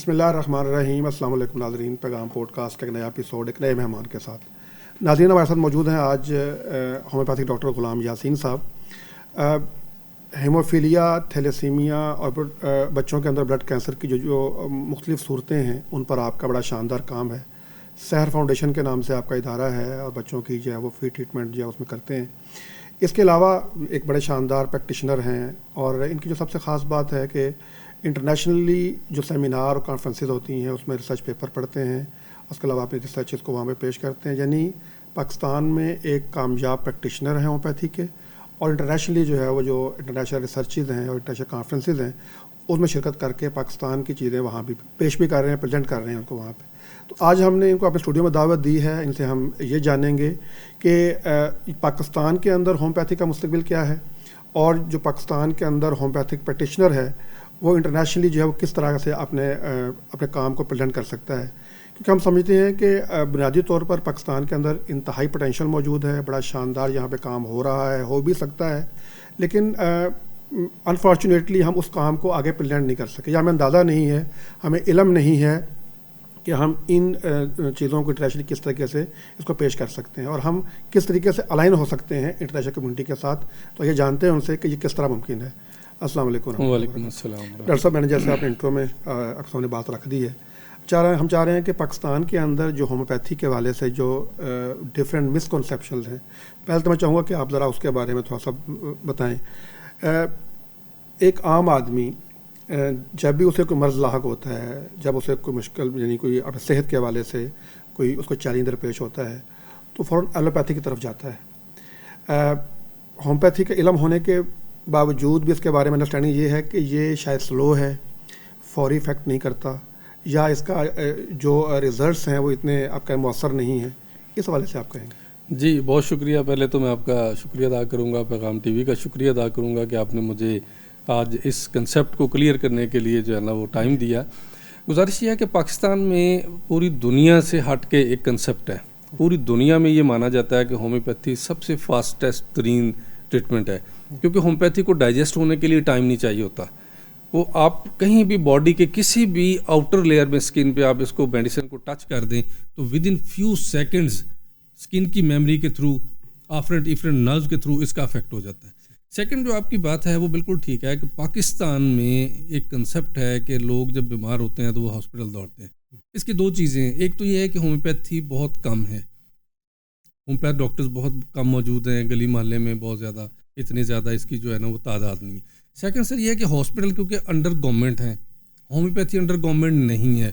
بسم اللہ الرحمن الرحیم. السلام علیکم ناظرین. پیغام پوڈ کاسٹ کا ایک نیا ایپیسوڈ ایک نئے مہمان کے ساتھ. ناظرین ہمارے ساتھ موجود ہیں آج ہومیوپیتھک ڈاکٹر غلام یاسین صاحب. ہیموفیلیا، تھیلیسیمیا اور بچوں کے اندر بلڈ کینسر کی جو مختلف صورتیں ہیں ان پر آپ کا بڑا شاندار کام ہے. سحر فاؤنڈیشن کے نام سے آپ کا ادارہ ہے اور بچوں کی جو ہے وہ فری ٹریٹمنٹ جو ہے اس میں کرتے ہیں. اس کے علاوہ ایک بڑے شاندار پریکٹیشنر ہیں اور ان کی جو سب سے خاص بات ہے کہ انٹرنیشنلی جو سیمینار اور کانفرنسز ہوتی ہیں اس میں ریسرچ پیپر پڑھتے ہیں. اس کے علاوہ اپنے ریسرچز کو وہاں پہ پیش کرتے ہیں. یعنی پاکستان میں ایک کامیاب پریکٹیشنر ہیں ہومیوپیتھی کے، اور انٹرنیشنلی جو ہے وہ جو انٹرنیشنل ریسرچز ہیں اور انٹرنیشنل کانفرنسز ہیں اس میں شرکت کر کے پاکستان کی چیزیں وہاں بھی پیش بھی کر رہے ہیں، پریزنٹ کر رہے ہیں ان کو وہاں پہ. تو آج ہم نے ان کو اپنے اسٹوڈیو میں دعوت دی ہے. ان سے ہم یہ جانیں گے کہ پاکستان کے اندر ہومیوپیتھی کا مستقبل کیا ہے، اور جو پاکستان کے اندر ہومیوپیتھک پریکٹیشنر ہے وہ انٹرنیشنلی جو ہے وہ کس طرح سے اپنے کام کو پریزنٹ کر سکتا ہے. کیونکہ ہم سمجھتے ہیں کہ بنیادی طور پر پاکستان کے اندر انتہائی پوٹینشیل موجود ہے، بڑا شاندار یہاں پہ کام ہو رہا ہے، ہو بھی سکتا ہے، لیکن انفارچونیٹلی ہم اس کام کو آگے پریزنٹ نہیں کر سکے، یا ہمیں اندازہ نہیں ہے، ہمیں علم نہیں ہے کہ ہم ان چیزوں کو انٹرنیشنلی کس طریقے سے اس کو پیش کر سکتے ہیں اور ہم کس طریقے سے الائن ہو سکتے ہیں انٹرنیشنل کمیونٹی کے ساتھ. تو یہ جانتے ہیں ان سے کہ یہ کس طرح ممکن ہے. السلام علیکم. وعلیکم السلام. ڈاکٹر صاحب، میں نے جیسے آپ نے انٹرو میں اکثر نے بات رکھ دی ہے، ہم چاہ رہے ہیں کہ پاکستان کے اندر جو ہومیوپیتھی کے حوالے سے جو ڈفرینٹ مسکنسیپشنز ہیں، پہلے تو میں چاہوں گا کہ آپ ذرا اس کے بارے میں تھوڑا سا بتائیں. ایک عام آدمی جب بھی اسے کوئی مرض لاحق ہوتا ہے، جب اسے کوئی مشکل یعنی کوئی صحت کے حوالے سے کوئی اس کو چیلنج درپیش ہوتا ہے تو فوراً ایلوپیتھی کی طرف جاتا ہے. ہومیوپیتھی کا علم ہونے کے باوجود بھی اس کے بارے میں انڈرسٹینڈنگ یہ ہے کہ یہ شاید سلو ہے، فوری افیکٹ نہیں کرتا، یا اس کا جو ریزلٹس ہیں وہ اتنے آپ کا مؤثر نہیں ہیں. اس حوالے سے آپ کہیں گے؟ جی بہت شکریہ. پہلے تو میں آپ کا شکریہ ادا کروں گا، پیغام ٹی وی کا شکریہ ادا کروں گا کہ آپ نے مجھے آج اس کنسیپٹ کو کلیئر کرنے کے لیے جو ہے نا وہ ٹائم دیا. گزارش یہ ہے کہ پاکستان میں پوری دنیا سے ہٹ کے ایک کنسیپٹ ہے. پوری دنیا میں یہ مانا جاتا ہے کہ ہومیوپیتھی سب سے فاسٹسٹ ترین ٹریٹمنٹ ہے، کیونکہ ہومیوپیتھی کو ڈائجسٹ ہونے کے لیے ٹائم نہیں چاہیے ہوتا. وہ آپ کہیں بھی باڈی کے کسی بھی آؤٹر لیئر میں اسکن پہ آپ اس کو میڈیسن کو ٹچ کر دیں تو with in few seconds skin کی میموری کے تھرو، افرنٹ نروز کے تھرو اس کا افیکٹ ہو جاتا ہے. سیکنڈ جو آپ کی بات ہے وہ بالکل ٹھیک ہے کہ پاکستان میں ایک کنسیپٹ ہے کہ لوگ جب بیمار ہوتے ہیں تو وہ ہاسپٹل دوڑتے ہیں. اس کی دو چیزیں ہیں. ایک تو یہ ہے کہ ہومیوپیتھی بہت کم ہے، ہومیوپیتھ ڈاکٹرز بہت کم موجود ہیں گلی محلے میں، بہت زیادہ اتنے زیادہ اس کی جو ہے نا وہ تعداد نہیں ہے. سیکنڈ سر یہ ہے کہ ہاسپٹل کیونکہ انڈر گورنمنٹ ہیں، ہومیوپیتھی انڈر گورنمنٹ نہیں ہے.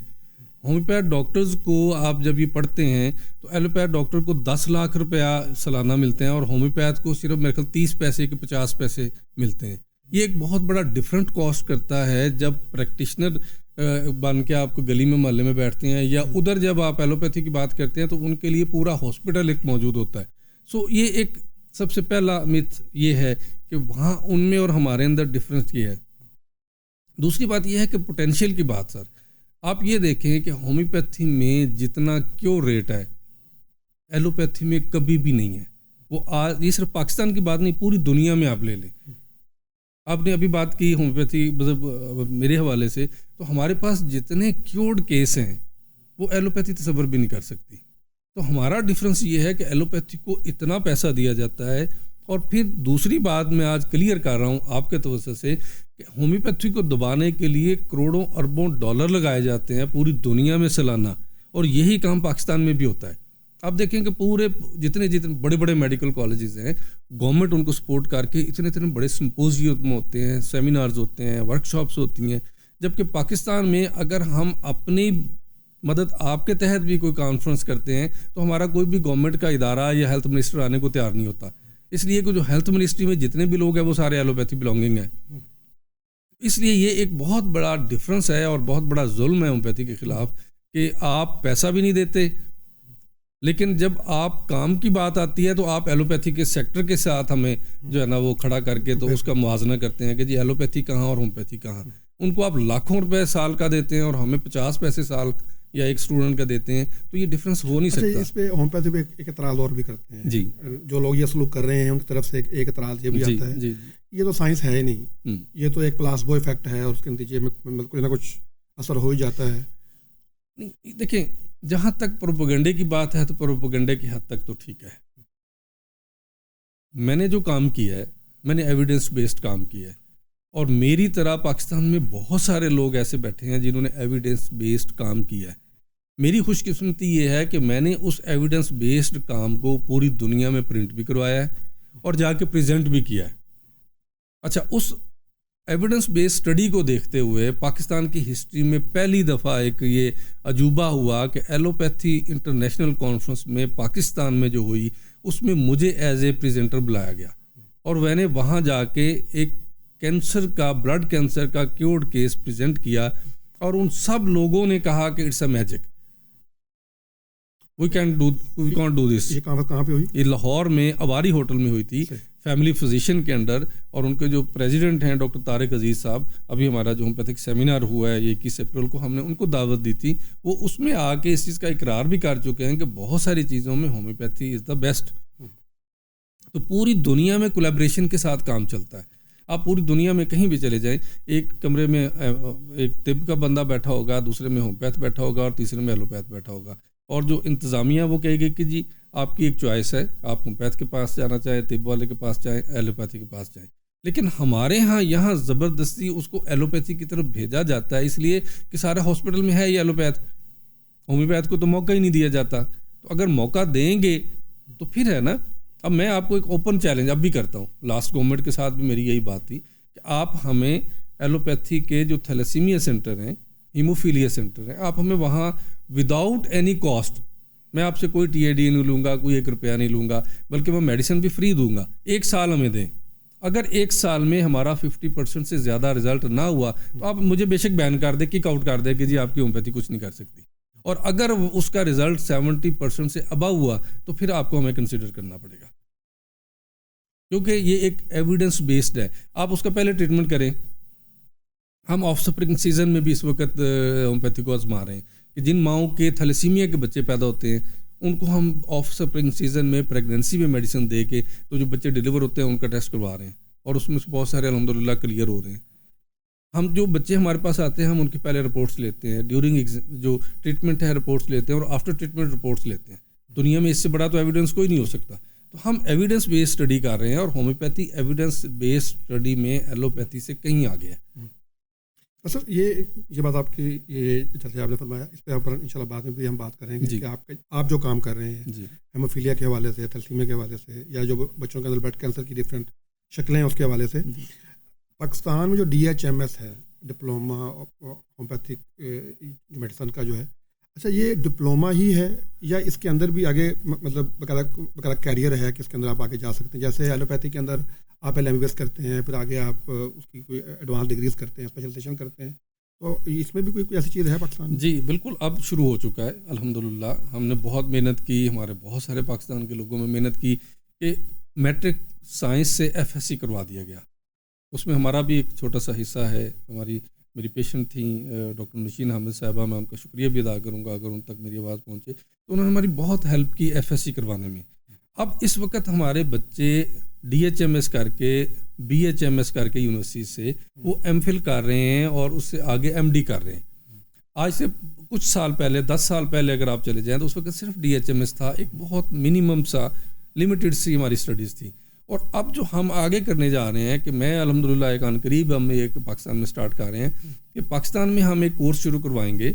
ہومیوپیتھ ڈاکٹرز کو آپ جب یہ پڑھتے ہیں تو ایلوپیتھ ڈاکٹر کو 10 لاکھ روپیہ سالانہ ملتے ہیں اور ہومیوپیتھ کو صرف میرے خیال 30 پیسے کے 50 پیسے ملتے ہیں. یہ ایک بہت بڑا ڈفرینٹ کاسٹ کرتا ہے جب پریکٹیشنر بن کے آپ کو گلی میں محلے میں بیٹھتے ہیں، یا ادھر جب آپ ایلوپیتھی کی بات کرتے ہیں تو ان کے لیے پورا ہاسپٹل ایک موجود ہوتا ہے. سو یہ ایک سب سے پہلا متھ یہ ہے کہ وہاں ان میں اور ہمارے اندر ڈفرینس یہ ہے. دوسری بات یہ ہے کہ پوٹینشیل کی بات. سر آپ یہ دیکھیں کہ ہومیوپیتھی میں جتنا کیور ریٹ ہے ایلوپیتھی میں کبھی بھی نہیں ہے. وہ آج یہ صرف پاکستان کی بات نہیں، پوری دنیا میں آپ لے لیں. آپ نے ابھی بات کی ہومیوپیتھی مطلب میرے حوالے سے، تو ہمارے پاس جتنے کیورڈ کیس ہیں وہ ایلوپیتھی تصور بھی نہیں کر سکتی. تو ہمارا ڈفرینس یہ ہے کہ ایلوپیتھی کو اتنا پیسہ دیا جاتا ہے. اور پھر دوسری بات میں آج کلیئر کر رہا ہوں آپ کے توسط سے کہ ہومیوپیتھی کو دبانے کے لیے کروڑوں اربوں ڈالر لگائے جاتے ہیں پوری دنیا میں سالانہ، اور یہی کام پاکستان میں بھی ہوتا ہے. آپ دیکھیں کہ پورے جتنے بڑے بڑے میڈیکل کالجز ہیں، گورنمنٹ ان کو سپورٹ کر کے اتنے بڑے سمپوزیم ہوتے ہیں، سیمینارز ہوتے ہیں، ورک شاپس ہوتی ہیں. جبکہ پاکستان میں اگر ہم اپنی مدد آپ کے تحت بھی کوئی کانفرنس کرتے ہیں تو ہمارا کوئی بھی گورنمنٹ کا ادارہ یا ہیلتھ منسٹر آنے کو تیار نہیں ہوتا. اس لیے کہ جو ہیلتھ منسٹری میں جتنے بھی لوگ ہیں وہ سارے ایلوپیتھی بلانگنگ ہیں. اس لیے یہ ایک بہت بڑا ڈفرینس ہے اور بہت بڑا ظلم ہے ہومیوپیتھی کے خلاف کہ آپ پیسہ بھی نہیں دیتے، لیکن جب آپ کام کی بات آتی ہے تو آپ ایلوپیتھی کے سیکٹر کے ساتھ ہمیں جو ہے نا وہ کھڑا کر کے تو اس کا موازنہ کرتے ہیں کہ جی ایلوپیتھی کہاں اور ہومیوپیتھی کہاں. ان کو آپ لاکھوں روپے سال کا دیتے ہیں اور ہمیں 50 پیسے سال یا ایک اسٹوڈنٹ کا دیتے ہیں، تو یہ ڈفرینس ہو نہیں سکتا. اس پہ ہومیوپیتھی پہ ایک اعتراض اور بھی کرتے ہیں جی، جو لوگ یہ سلوک کر رہے ہیں ان کی طرف سے ایک اعتراض یہ بھی آتا ہے یہ تو سائنس ہے ہی نہیں، یہ تو ایک پلاسبو افیکٹ ہے اور اس کے نتیجے میں کچھ نہ کچھ اثر ہو ہی جاتا ہے. دیکھیں جہاں تک پروپیگنڈے کی بات ہے تو پروپیگنڈے کی حد تک تو ٹھیک ہے. میں نے جو کام کیا ہے میں نے ایویڈنس بیسڈ کام کیا ہے, اور میری طرح پاکستان میں بہت سارے لوگ ایسے بیٹھے ہیں جنہوں نے ایویڈنس بیسڈ کام کیا ہے. میری خوش قسمتی یہ ہے کہ میں نے اس ایویڈنس بیسڈ کام کو پوری دنیا میں پرنٹ بھی کروایا ہے اور جا کے پریزنٹ بھی کیا ہے. اچھا, اس ایویڈنس بیس اسٹڈی کو دیکھتے ہوئے پاکستان کی ہسٹری میں پہلی دفعہ ایک یہ عجوبہ ہوا کہ ایلوپیتھی انٹرنیشنل کانفرنس میں پاکستان میں جو ہوئی اس میں مجھے ایز اے پریزنٹر بلایا گیا, اور میں نے وہاں جا کے ایک کینسر کا, بلڈ کینسر کا کیورڈ کیس پریزنٹ کیا, اور ان سب لوگوں نے کہا کہ it's a magic, we can't do this. یہ کہاں پہ ہوئی؟ یہ لاہور میں اواری ہوٹل میں ہوئی تھی, فیملی فزیشین کے انڈر, اور ان کے جو پریزیڈنٹ ہیں ڈاکٹر طارق عزیز صاحب, ابھی ہمارا جو ہومیوپیتھک سیمینار ہوا ہے یہ 21 اپریل کو, ہم نے ان کو دعوت دی تھی. وہ اس میں آ کے اس چیز کا اقرار بھی کر چکے ہیں کہ بہت ساری چیزوں میں ہومیوپیتھی از دا بیسٹ. تو پوری دنیا میں کولیبریشن کے ساتھ کام چلتا ہے. آپ پوری دنیا میں کہیں بھی چلے جائیں, ایک کمرے میں ایک طب کا بندہ بیٹھا ہوگا, دوسرے میں ہومیوپیتھ بیٹھا ہوگا, اور تیسرے میں ایلوپیتھ بیٹھا ہوگا, اور جو انتظامیہ وہ کہے گی کہ جی آپ کی ایک چوائس ہے, آپ ہومیوپیتھ کے پاس جانا چاہیں, طب والے کے پاس جائیں, ایلوپیتھی کے پاس جائیں. لیکن ہمارے ہاں یہاں زبردستی اس کو ایلوپیتھی کی طرف بھیجا جاتا ہے, اس لیے کہ سارے ہاسپٹل میں ہے یہ ایلوپیتھ, ہومیوپیتھ کو تو موقع ہی نہیں دیا جاتا. تو اگر موقع دیں گے تو پھر ہے نا. اب میں آپ کو ایک اوپن چیلنج اب بھی کرتا ہوں, لاسٹ گورنمنٹ کے ساتھ بھی میری یہی بات تھی کہ آپ ہمیں ایلوپیتھی کے جو تھیلیسیمیا سینٹر ہیں, ہیموفیلیا سینٹر ہیں, آپ ہمیں وہاں وداؤٹ اینی کاسٹ, میں آپ سے کوئی TAD نہیں لوں گا, کوئی 1 روپیہ نہیں لوں گا, بلکہ میں میڈیسن بھی فری دوں گا. 1 سال ہمیں دیں. اگر 1 سال میں ہمارا 50% سے زیادہ رزلٹ نہ ہوا تو آپ مجھے بے شک بین کر دیں, کک آؤٹ کر دیں کہ جی آپ کی ہومیوپیتھی کچھ نہیں کر سکتی. اور اگر اس کا رزلٹ 70% سے ابو ہوا تو پھر آپ کو ہمیں کنسیڈر کرنا پڑے گا, کیونکہ یہ ایک ایویڈنس بیسڈ ہے. آپ اس کا پہلے ٹریٹمنٹ کریں. ہم آف سپرنگ سیزن میں بھی اس وقت ہومیوپیتھی کو آزما رہے ہیں کہ جن ماؤں کے تھیلیسیمیا کے بچے پیدا ہوتے ہیں ان کو ہم آف سپرنگ سیزن میں پریگنینسی میں میڈیسن دے کے تو جو بچے ڈیلیور ہوتے ہیں ان کا ٹیسٹ کروا رہے ہیں, اور اس میں سے بہت سارے الحمدللہ کلیئر ہو رہے ہیں. ہم جو بچے ہمارے پاس آتے ہیں ہم ان کی پہلے رپورٹس لیتے ہیں, ڈیورنگ جو ٹریٹمنٹ ہے رپورٹس لیتے ہیں, اور آفٹر ٹریٹمنٹ رپورٹس لیتے ہیں. دنیا میں اس سے بڑا تو ایویڈنس کوئی نہیں ہو سکتا. تو ہم ایویڈنس بیس اسٹڈی کر رہے ہیں, اور ہومیوپیتھی ایویڈنس بیس اسٹڈی میں ایلوپیتھی سے کہیں آگے ہے. سر یہ بات آپ کی, یہ جیسے آپ نے فرمایا, اس پہ انشاءاللہ بعد میں بھی ہم بات کریں گے کہ آپ جو کام کر رہے ہیں ہیموفیلیا کے حوالے سے, تھیلیسیمیا کے حوالے سے, یا جو بچوں کے اندر بلڈ کینسر کی ڈفرینٹ شکلیں ہیں اس کے حوالے سے. پاکستان میں جو DHMS ہے, ڈپلوما ہومیوپیتھک میڈیسن کا جو ہے, اچھا یہ ڈپلوما ہی ہے یا اس کے اندر بھی آگے مطلب باقاعدہ کیریئر ہے کہ اس کے اندر آپ آگے جا سکتے ہیں؟ جیسے ایلوپیتھی کے اندر آپ MBBS کرتے ہیں, پھر آگے آپ اس کی کوئی ایڈوانس ڈگریز کرتے ہیں, اسپیشلائزیشن کرتے ہیں, تو اس میں بھی کوئی ایسی چیز ہے پاکستان میں؟ جی بالکل, اب شروع ہو چکا ہے الحمدللہ. ہم نے بہت محنت کی, ہمارے بہت سارے پاکستان کے لوگوں میں محنت کی کہ میٹرک سائنس سے FSc کروا دیا گیا. اس میں ہمارا بھی ایک چھوٹا سا حصہ ہے. میری پیشنٹ تھیں ڈاکٹر نشین حامد صاحبہ, میں ان کا شکریہ بھی ادا کروں گا اگر ان تک میری آواز پہنچے, تو انہوں نے ہماری بہت ہیلپ کی FSc کروانے میں. اب اس وقت ہمارے بچے DHMS کر کے BHMS کر کے یونیورسٹی سے وہ MPhil کر رہے ہیں اور اس سے آگے MD کر رہے ہیں. آج سے کچھ سال پہلے, 10 سال پہلے اگر آپ چلے جائیں تو اس وقت صرف DHMS تھا, ایک بہت منیمم سا لمیٹڈ سی ہماری اسٹڈیز تھی. اور اب جو ہم آگے کرنے جا رہے ہیں کہ میں الحمدللہ ایک عن قریب ہم ایک پاکستان میں سٹارٹ کر رہے ہیں کہ پاکستان میں ہم ایک کورس شروع کروائیں گے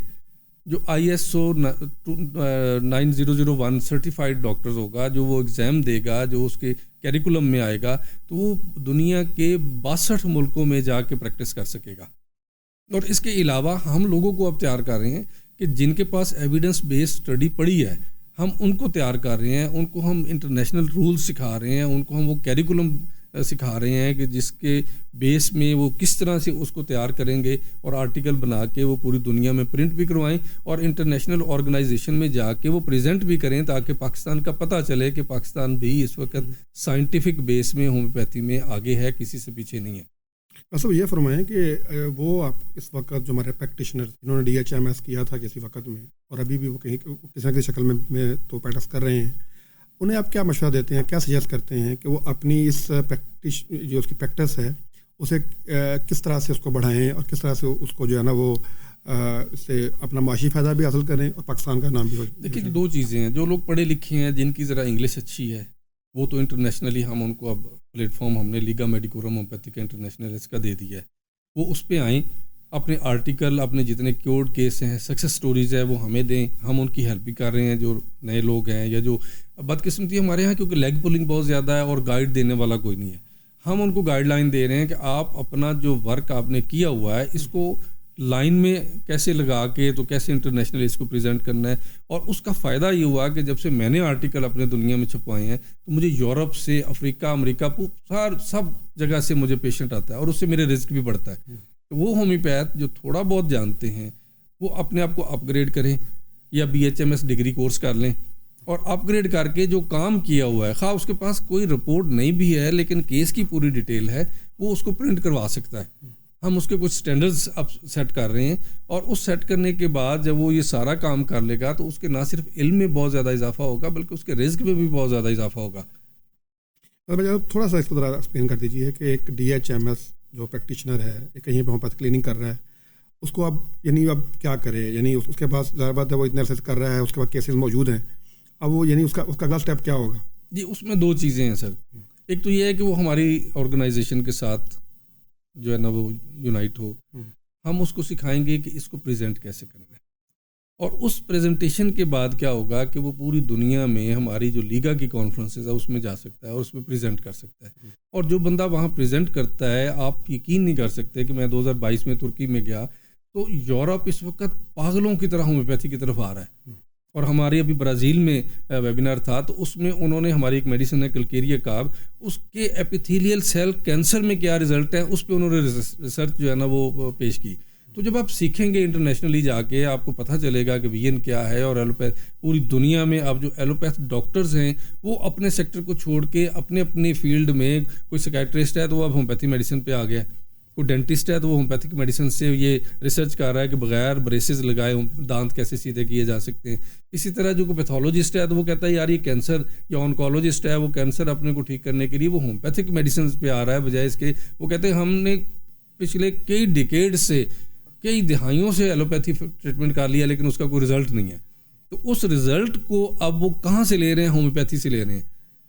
جو ISO 9001 سرٹیفائڈ ڈاکٹرز ہوگا, جو وہ ایگزام دے گا, جو اس کے کیریکولم میں آئے گا, تو وہ دنیا کے 62 ملکوں میں جا کے پریکٹس کر سکے گا. اور اس کے علاوہ ہم لوگوں کو اب تیار کر رہے ہیں کہ جن کے پاس ایویڈنس بیس اسٹڈی پڑھی ہے ہم ان کو تیار کر رہے ہیں, ان کو ہم انٹرنیشنل رولز سکھا رہے ہیں, ان کو ہم وہ کیریکولم سکھا رہے ہیں کہ جس کے بیس میں وہ کس طرح سے اس کو تیار کریں گے اور آرٹیکل بنا کے وہ پوری دنیا میں پرنٹ بھی کروائیں اور انٹرنیشنل آرگنائزیشن میں جا کے وہ پریزنٹ بھی کریں تاکہ پاکستان کا پتہ چلے کہ پاکستان بھی اس وقت سائنٹیفک بیس میں ہومیوپیتھی میں آگے ہے, کسی سے پیچھے نہیں ہے. بس یہ فرمائیں کہ وہ آپ اس وقت جو ہمارے پریکٹیشنر جنہوں نے DHMS کیا تھا کسی وقت میں اور ابھی بھی وہ کہیں کسی نہ کسی شکل میں تو پریکٹس کر رہے ہیں, انہیں آپ کیا مشورہ دیتے ہیں, کیا سجیسٹ کرتے ہیں کہ وہ اپنی اس جو اس کی پریکٹس ہے اسے کس طرح سے اس کو بڑھائیں اور کس طرح سے اس کو جو ہے نا وہ سے اپنا معاشی فائدہ بھی حاصل کریں اور پاکستان کا نام بھی ہو. دیکھیے دو چیزیں ہیں. جو لوگ پڑھے لکھے ہیں جن کی ذرا انگلش اچھی ہے وہ تو انٹرنیشنلی ہم ان کو اب پلیٹ فارم ہم نے لیگا میڈیکورم ہومیوپیتھی کا انٹرنیشنل اس کا دے دیا ہے. وہ اس پہ آئیں, اپنے آرٹیکل, اپنے جتنے کیورڈ کیس ہیں, سکسیس سٹوریز ہیں وہ ہمیں دیں. ہم ان کی ہیلپ بھی کر رہے ہیں جو نئے لوگ ہیں یا جو بدقسمتی ہمارے یہاں کیونکہ لیگ پولنگ بہت زیادہ ہے اور گائیڈ دینے والا کوئی نہیں ہے. ہم ان کو گائیڈ لائن دے رہے ہیں کہ آپ اپنا جو ورک آپ نے کیا ہوا ہے اس کو لائن میں کیسے لگا کے تو کیسے انٹرنیشنل اس کو پریزنٹ کرنا ہے. اور اس کا فائدہ یہ ہوا کہ جب سے میں نے آرٹیکل اپنے دنیا میں چھپوائے ہیں تو مجھے یورپ سے, افریقہ, امریکہ, سب جگہ سے مجھے پیشنٹ آتا ہے اور اس سے میرے رزق بھی بڑھتا ہے. تو وہ ہومیوپیتھ جو تھوڑا بہت جانتے ہیں وہ اپنے آپ کو اپ گریڈ کریں یا BHMS ڈگری کورس کر لیں اور اپ گریڈ کر کے جو کام کیا ہوا ہے, خواہ اس کے پاس کوئی رپورٹ نہیں بھی ہے لیکن کیس کی پوری ڈیٹیل ہے, وہ اس کو پرنٹ کروا سکتا ہے. ہم اس کے کچھ سٹینڈرڈز اب سیٹ کر رہے ہیں اور اس سیٹ کرنے کے بعد جب وہ یہ سارا کام کر لے گا تو اس کے نہ صرف علم میں بہت زیادہ اضافہ ہوگا بلکہ اس کے رزق میں بھی بہت زیادہ اضافہ ہوگا. تھوڑا سا اس کو ذرا ایکسپلین کر دیجیے کہ ایک DHMS جو پریکٹیشنر ہے کہیں پہ ہومیوپیتھ کلینک کر رہا ہے اس کو اب اب کیا کرے. یعنی اس کے پاس ظاہر بات ہے وہ اتنے عرصے سے کر رہا ہے, اس کے بعد کیسز موجود ہیں, اب وہ اس کا اگلا اسٹیپ کیا ہوگا؟ جی اس میں دو چیزیں ہیں سر. ایک تو یہ ہے کہ وہ ہماری آرگنائزیشن کے ساتھ جو ہے نا وہ یونائٹ ہو. ہم اس کو سکھائیں گے کہ اس کو پریزنٹ کیسے کرنا ہے اور اس پریزنٹیشن کے بعد کیا ہوگا کہ وہ پوری دنیا میں ہماری جو لیگا کی کانفرنسز ہے اس میں جا سکتا ہے اور اس میں پریزنٹ کر سکتا ہے. اور جو بندہ وہاں پریزنٹ کرتا ہے, آپ یقین نہیں کر سکتے کہ میں 2022 میں ترکی میں گیا تو یورپ اس وقت پاگلوں کی طرح ہومیوپیتھی کی طرف آ رہا ہے. اور ہماری ابھی برازیل میں ویبینار تھا تو اس میں انہوں نے ہماری ایک میڈیسن ہے کلکیریا کاب, اس کے ایپیتھیلیل سیل کینسر میں کیا رزلٹ ہیں اس پہ انہوں نے ریسرچ جو ہے نا وہ پیش کی. تو جب آپ سیکھیں گے انٹرنیشنلی جا کے آپ کو پتہ چلے گا کہ وین کیا ہے. اور ایلوپیتھ پوری دنیا میں اب جو ایلوپیتھ ڈاکٹرز ہیں وہ اپنے سیکٹر کو چھوڑ کے اپنے اپنے فیلڈ میں, کوئی سائکیٹرسٹ ہے تو وہ اب ہومیوپیتھی میڈیسن پہ آ گیا, کوئی ڈینٹسٹ ہے تو وہ ہومیوپیتھک میڈیسن سے یہ ریسرچ کر رہا ہے کہ بغیر بریسز لگائے دانت کیسے سیدھے کیے جا سکتے ہیں. اسی طرح جو کوئی پیتھولوجسٹ ہے تو وہ کہتا ہے یار یہ کینسر, یا آنکولوجسٹ ہے وہ کینسر اپنے کو ٹھیک کرنے کے لیے وہ ہومیوپیتھک میڈیسنز پہ آ رہا ہے بجائے اس کے. وہ کہتے ہیں ہم نے پچھلے کئی ڈیکیڈ سے, کئی دہائیوں سے ایلوپیتھی ٹریٹمنٹ کر لیا لیکن اس کا کوئی رزلٹ نہیں ہے. تو اس رزلٹ کو اب وہ کہاں سے لے رہے ہیں؟ ہومیوپیتھی سے لے رہے ہیں.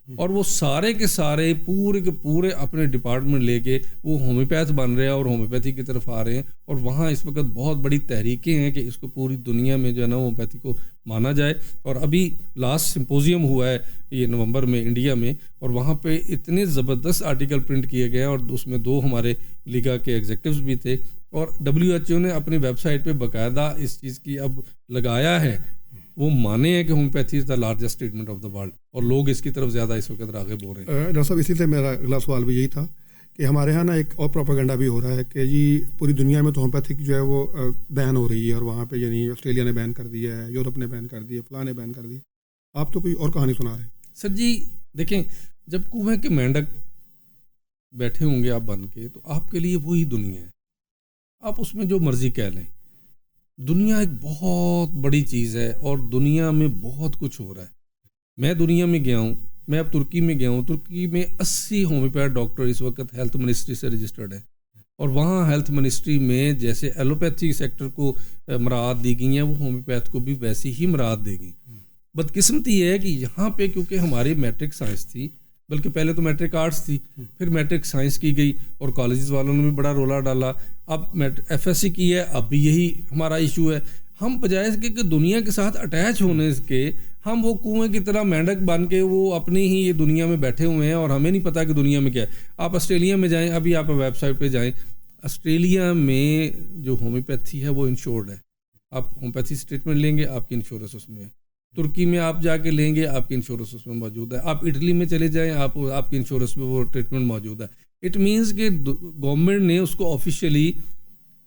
اور وہ سارے کے سارے پورے کے پورے اپنے ڈپارٹمنٹ لے کے وہ ہومیوپیتھ بن رہے ہیں اور ہومیوپیتھی کی طرف آ رہے ہیں. اور وہاں اس وقت بہت بڑی تحریکیں ہیں کہ اس کو پوری دنیا میں جو ہے نا ہومیوپیتھی کو مانا جائے. اور ابھی لاسٹ سمپوزیم ہوا ہے یہ نومبر میں انڈیا میں, اور وہاں پہ اتنے زبردست آرٹیکل پرنٹ کیے گئے ہیں اور اس میں 2 ہمارے لیگا کے ایگزیکٹوز بھی تھے. اور WHO نے اپنی ویب سائٹ پہ باقاعدہ اس چیز کی اب لگایا ہے, وہ مانے ہیں کہ homeopathy is the largest treatment of the world, اور لوگ اس کی طرف زیادہ اس وقت راغب ہو رہے ہیں. ڈاکٹر صاحب اسی سے میرا اگلا سوال بھی یہی تھا کہ ہمارے یہاں نا ایک اور پروپیگنڈا بھی ہو رہا ہے کہ جی پوری دنیا میں تو ہومیوپیتھک جو ہے وہ بین ہو رہی ہے, اور وہاں پہ یعنی آسٹریلیا نے بین کر دیا ہے, یورپ نے بین کر دیا, فلاں نے بین کر دی. آپ تو کوئی اور کہانی سنا رہے ہیں سر. جی دیکھیں, جب کنویں کے مینڈک بیٹھے ہوں گے آپ بن کے تو آپ کے لیے وہی دنیا ہے, آپ اس میں جو مرضی کہہ لیں. دنیا ایک بہت بڑی چیز ہے اور دنیا میں بہت کچھ ہو رہا ہے. میں دنیا میں گیا ہوں, میں اب ترکی میں گیا ہوں, ترکی میں 80 ہومیوپیتھ ڈاکٹر اس وقت ہیلتھ منسٹری سے رجسٹرڈ ہے. اور وہاں ہیلتھ منسٹری میں جیسے ایلوپیتھی سیکٹر کو مراعات دی گئی ہیں وہ ہومیوپیتھ کو بھی ویسی ہی مراعات دے گئی. بدقسمتی یہ ہے کہ یہاں پہ کیونکہ ہماری میٹرک سائنس تھی, بلکہ پہلے تو میٹرک آرٹس تھی, پھر میٹرک سائنس کی گئی اور کالجز والوں نے بھی بڑا رولا ڈالا. اب FSC کی ہے, اب بھی یہی ہمارا ایشو ہے. ہم بجائے اس کے کہ دنیا کے ساتھ اٹیچ ہونے کے, ہم وہ کنویں کی طرح مینڈک بن کے وہ اپنی ہی یہ دنیا میں بیٹھے ہوئے ہیں اور ہمیں نہیں پتہ کہ دنیا میں کیا ہے. آپ آسٹریلیا میں جائیں, ابھی آپ ویب سائٹ پہ جائیں, آسٹریلیا میں جو ہومیوپیتھی ہے وہ انشورڈ ہے. آپ ہومیوپیتھی سے ٹریٹمنٹ لیں گے آپ کی انشورنس اس میں ہے. ترکی میں آپ جا کے لیں گے آپ کی انشورنس اس میں موجود ہے. آپ اٹلی میں چلے جائیں آپ کی انشورنس میں وہ ٹریٹمنٹ موجود ہے. اٹ مینس کہ گورنمنٹ نے اس کو آفیشیلی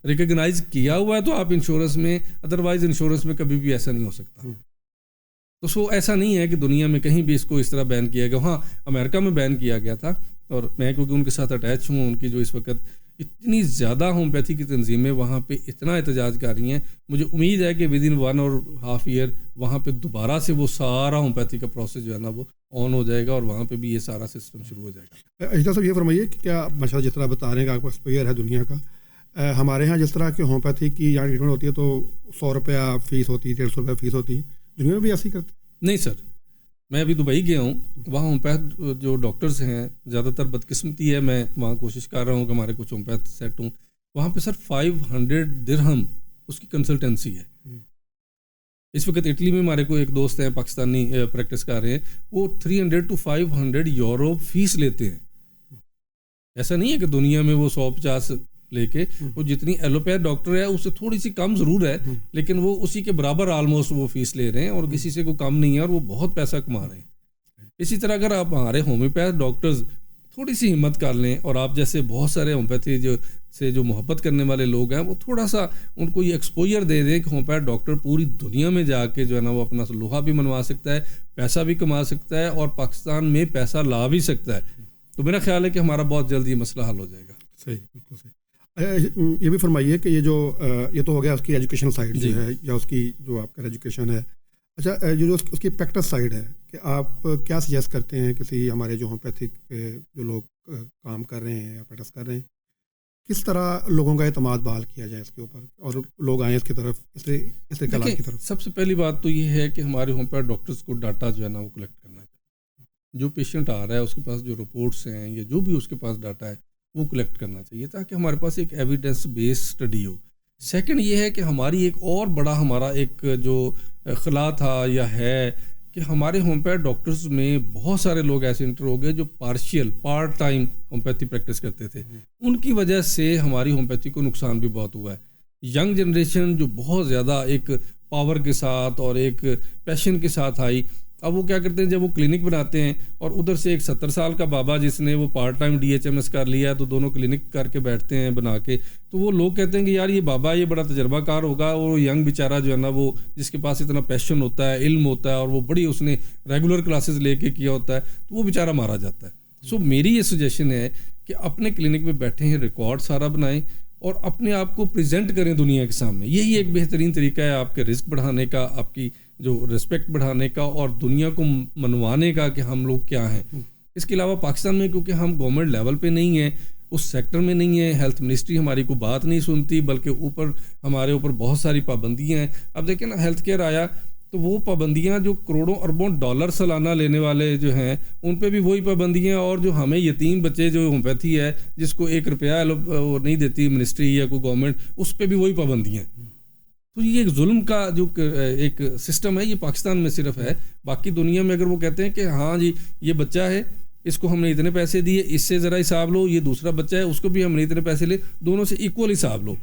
ریکگنائز کیا ہوا ہے تو آپ انشورنس میں, ادروائز انشورنس میں کبھی بھی ایسا نہیں ہو سکتا. تو سو ایسا نہیں ہے کہ دنیا میں کہیں بھی اس کو اس طرح بین کیا گیا. ہاں امریکہ میں بین کیا گیا تھا, اور میں کیونکہ ان کے ساتھ اٹیچ ہوں, ان کی جو اس وقت اتنی زیادہ ہومیوپیتھی کی تنظیمیں وہاں پہ اتنا احتجاج کر رہی ہیں, مجھے امید ہے کہ ودن 1.5 year وہاں پہ دوبارہ سے وہ سارا ہومیوپیتھی کا پروسیس جو ہے نا وہ آن ہو جائے گا اور وہاں پہ بھی یہ سارا سسٹم شروع ہو جائے گا. اجلا صاحب یہ فرمائیے کہ کیا ماشاء اللہ جس طرح بتا رہے ہیں کہ آپ کو ایکسپوئر ہے دنیا کا, ہمارے ہاں جس طرح کی ہومیوپیتھی کی یہاں ٹریٹمنٹ ہوتی ہے تو 100 روپیہ فیس ہوتی ہے، 150 روپیہ فیس ہوتی ہے، دنیا میں بھی ایسی کرتے ہیں؟ نہیں سر، میں ابھی دبئی گیا ہوں، وہاں ہومیوپیتھ جو ڈاکٹرز ہیں زیادہ تر بدقسمتی ہے، میں وہاں کوشش کر رہا ہوں کہ ہمارے کچھ ہومیوپیتھ سیٹ ہوں، وہاں پہ سر 500 درہم اس کی کنسلٹنسی ہے. اس وقت اٹلی میں ہمارے کو ایک دوست ہیں پاکستانی پریکٹس کر رہے ہیں، وہ 300 to 500 یورو فیس لیتے ہیں. ایسا نہیں ہے کہ دنیا میں وہ 150 لے کے، وہ جتنی ایلوپیتھ ڈاکٹر ہے اس سے تھوڑی سی کم ضرور ہے، لیکن وہ اسی کے برابر آلموسٹ وہ فیس لے رہے ہیں، اور کسی سے کوئی کم نہیں ہے، اور وہ بہت پیسہ کما رہے ہیں. اسی طرح اگر آپ ہمارے ہومیوپیتھ ڈاکٹرز تھوڑی سی ہمت کر لیں، اور آپ جیسے بہت سارے ہومیوپیتھی جو محبت کرنے والے لوگ ہیں، وہ تھوڑا سا ان کو یہ ایکسپوجر دے دیں کہ ہومیوپیتھ ڈاکٹر پوری دنیا میں جا کے جو ہے نا وہ اپنا لوہا بھی منوا سکتا ہے، پیسہ بھی کما سکتا ہے، اور پاکستان میں پیسہ لا بھی سکتا ہے، تو میرا خیال ہے کہ ہمارا بہت جلد یہ مسئلہ حل ہو جائے گا. صحیح، بالکل صحیح. یہ بھی فرمائیے کہ یہ تو ہو گیا اس کی ایجوکیشن سائڈ جو ہے، یا اس کی جو آپ کا ایجوکیشن ہے. اچھا، جو اس کی پریکٹس سائڈ ہے، کہ آپ کیا سجیسٹ کرتے ہیں کسی ہمارے جو ہومیوپیتھک جو لوگ کام کر رہے ہیں یا پریکٹس کر رہے ہیں، کس طرح لوگوں کا اعتماد بحال کیا جائے اس کے اوپر، اور لوگ آئیں اس کی طرف، اس کلام کی طرف؟ سب سے پہلی بات تو یہ ہے کہ ہمارے ہومیوپیتھ ڈاکٹرز کو ڈاٹا جو ہے نا وہ کلیکٹ کرنا چاہیے. جو پیشنٹ آ رہا ہے اس کے پاس جو رپورٹس ہیں یا جو بھی اس کے پاس ڈاٹا ہے وہ کلیکٹ کرنا چاہیے، تاکہ ہمارے پاس ایک ایویڈنس بیس اسٹڈی ہو. سیکنڈ یہ ہے کہ ہماری ایک اور بڑا ہمارا ایک جو خلا تھا یا ہے کہ ہمارے ہومیوپیتھ ڈاکٹرز میں بہت سارے لوگ ایسے انٹر ہو گئے جو پارٹ ٹائم ہومیوپیتھی پریکٹس کرتے تھے. ان کی وجہ سے ہماری ہومیوپیتھی کو نقصان بھی بہت ہوا ہے. ینگ جنریشن جو بہت زیادہ ایک پاور کے ساتھ اور ایک پیشن کے ساتھ آئی، اب وہ کیا کرتے ہیں، جب وہ کلینک بناتے ہیں اور ادھر سے ایک 70 سال کا بابا جس نے وہ پارٹ ٹائم DHMS کر لیا، تو دونوں کلینک کر کے بیٹھتے ہیں بنا کے، تو وہ لوگ کہتے ہیں کہ یار یہ بابا یہ بڑا تجربہ کار ہوگا، اور ینگ بیچارہ جو ہے نا وہ جس کے پاس اتنا پیشن ہوتا ہے، علم ہوتا ہے، اور وہ بڑی اس نے ریگولر کلاسز لے کے کیا ہوتا ہے، تو وہ بیچارہ مارا جاتا ہے. سو میری یہ سجیشن ہے کہ اپنے کلینک میں بیٹھے ہیں، ریکارڈ سارا بنائیں اور اپنے آپ کو پریزنٹ کریں دنیا کے سامنے. یہی ایک بہترین طریقہ ہے آپ کے رزق بڑھانے کا، آپ کی جو ریسپیکٹ بڑھانے کا، اور دنیا کو منوانے کا کہ ہم لوگ کیا ہیں. اس کے علاوہ پاکستان میں کیونکہ ہم گورنمنٹ لیول پہ نہیں ہیں، اس سیکٹر میں نہیں ہیں، ہیلتھ منسٹری ہماری کو بات نہیں سنتی، بلکہ ہمارے اوپر بہت ساری پابندیاں ہیں. اب دیکھیں نا، ہیلتھ کیئر آیا تو وہ پابندیاں جو کروڑوں اربوں ڈالر سالانہ لینے والے جو ہیں ان پہ بھی وہی پابندیاں، اور جو ہمیں یتیم بچے جو ہومیوپیتھی ہے جس کو 1 روپیہ وہ نہیں دیتی منسٹری یا کوئی گورنمنٹ، اس پہ بھی وہی پابندیاں. تو یہ ایک ظلم کا جو ایک سسٹم ہے، یہ پاکستان میں صرف ہے. باقی دنیا میں اگر وہ کہتے ہیں کہ ہاں جی یہ بچہ ہے، اس کو ہم نے اتنے پیسے دیے، اس سے ذرا حساب لو، یہ دوسرا بچہ ہے اس کو بھی ہم نے اتنے پیسے لے، دونوں سے ایکول حساب لو.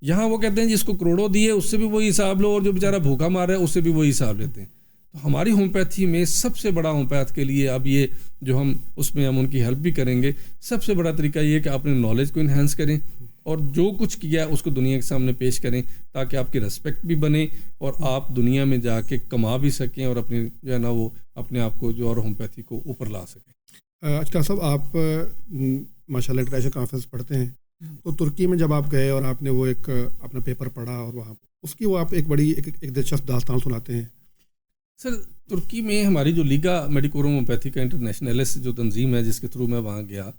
یہاں وہ کہتے ہیں جس کو کروڑوں دیے اس سے بھی وہی حساب لو، اور جو بیچارہ بھوکا مار رہا ہے اس سے بھی وہی حساب لیتے ہیں. تو ہماری ہومیوپیتھی میں سب سے بڑا ہومیوپیتھ کے لیے اب یہ جو ہم اس میں ہم ان کی ہیلپ بھی کریں گے، سب سے بڑا طریقہ یہ ہے کہ اپنے نالج کو انہینس کریں، اور جو کچھ کیا ہے اس کو دنیا کے سامنے پیش کریں، تاکہ آپ کی ریسپیکٹ بھی بنے اور آپ دنیا میں جا کے کما بھی سکیں، اور اپنی جو ہے نا وہ اپنے آپ کو جو اور ہومیوپیتھی کو اوپر لا سکیں. اچھا صاحب، آپ ماشاء اللہ انٹرنیشنل کانفرنس پڑھتے ہیں، تو ترکی میں جب آپ گئے اور آپ نے وہ ایک اپنا پیپر پڑھا، اور وہاں اس کی وہ آپ ایک بڑی ایک دلچسپ داستان سناتے ہیں. سر، ترکی میں ہماری جو لیگا میڈیکورم ہومیوپیتھی کا انٹرنیشنلس جو تنظیم ہے جس کے تھرو میں وہاں گیا،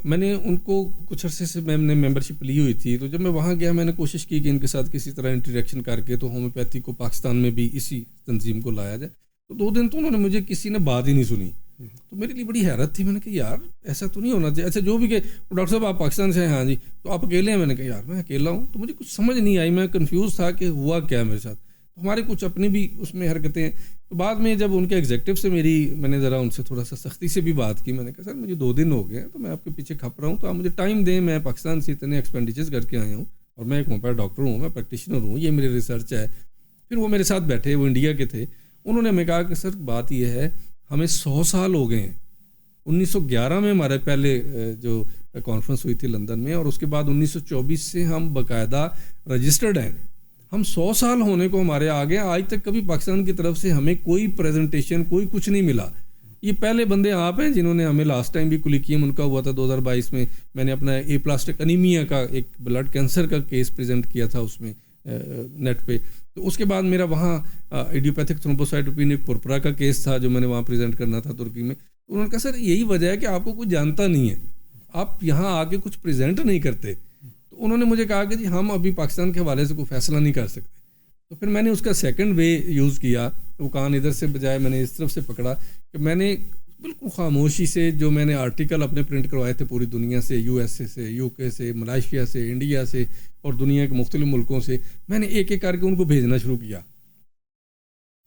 میں نے ان کو کچھ عرصے سے میں نے ممبرشپ لی ہوئی تھی. تو جب میں وہاں گیا میں نے کوشش کی کہ ان کے ساتھ کسی طرح انٹریکشن کر کے تو ہومیوپیتھی کو پاکستان میں بھی اسی تنظیم کو لایا جائے. تو 2 دن تو انہوں نے مجھے کسی نے بات ہی نہیں سنی. تو میرے لیے بڑی حیرت تھی. میں نے کہا یار ایسا تو نہیں ہونا چاہیے. اچھا جو بھی کہ ڈاکٹر صاحب آپ پاکستان سے ہیں؟ ہاں جی. تو آپ اکیلے ہیں؟ میں نے کہا یار میں اکیلا ہوں. تو مجھے کچھ سمجھ نہیں آئی، میں کنفیوز تھا کہ ہوا کیا میرے ساتھ. ہمارے کچھ اپنی بھی اس میں حرکتیں ہیں. تو بعد میں جب ان کے ایگزیکٹو سے میں نے ذرا ان سے تھوڑا سا سختی سے بھی بات کی. میں نے کہا سر مجھے 2 دن ہو گئے ہیں، تو میں آپ کے پیچھے کھپ رہا ہوں، تو آپ مجھے ٹائم دیں. میں پاکستان سے اتنے ایکسپینڈیچرز کر کے آیا ہوں، اور میں ایک ہومیوپیتھ ڈاکٹر ہوں، میں پریکٹیشنر ہوں، یہ میری ریسرچ ہے. پھر وہ میرے ساتھ بیٹھے، وہ انڈیا کے تھے. انہوں نے ہمیں کہا کہ سر بات یہ ہے ہمیں 100 سال ہو گئے ہیں. 1911 میں ہمارے پہلے جو کانفرنس ہوئی تھی لندن میں، اور اس کے بعد 1924 سے ہم باقاعدہ رجسٹرڈ ہیں. ہم 100 سال ہونے کو ہمارے آگے، آج تک کبھی پاکستان کی طرف سے ہمیں کوئی پریزنٹیشن کوئی کچھ نہیں ملا. یہ پہلے بندے آپ ہیں جنہوں نے ہمیں لاسٹ ٹائم بھی کلیکیم ان کا ہوا تھا 2022 میں. میں نے اپنا اپلاسٹک انیمیا کا ایک بلڈ کینسر کا کیس پریزنٹ کیا تھا اس میں نیٹ پہ. تو اس کے بعد میرا وہاں ایڈیوپیتھک تھرومبوسائٹوپینک پرپرا کا کیس تھا جو میں نے وہاں پریزنٹ کرنا تھا ترکی میں. انہوں نے کہا سر یہی وجہ ہے کہ آپ کو کوئی جانتا نہیں ہے، آپ یہاں آ کے کچھ پریزنٹ نہیں کرتے. تو تو انہوں نے مجھے کہا کہ جی ہم ابھی پاکستان کے حوالے سے کوئی فیصلہ نہیں کر سکتے. تو پھر میں نے اس کا سیکنڈ وے یوز کیا. وہ کان ادھر سے بجائے میں نے اس طرف سے پکڑا کہ میں نے بالکل خاموشی سے جو میں نے آرٹیکل اپنے پرنٹ کروائے تھے پوری دنیا سے, یو ایس اے سے, یو کے سے, ملائیشیا سے, انڈیا سے اور دنیا کے مختلف ملکوں سے, میں نے ایک ایک کر کے ان کو بھیجنا شروع کیا.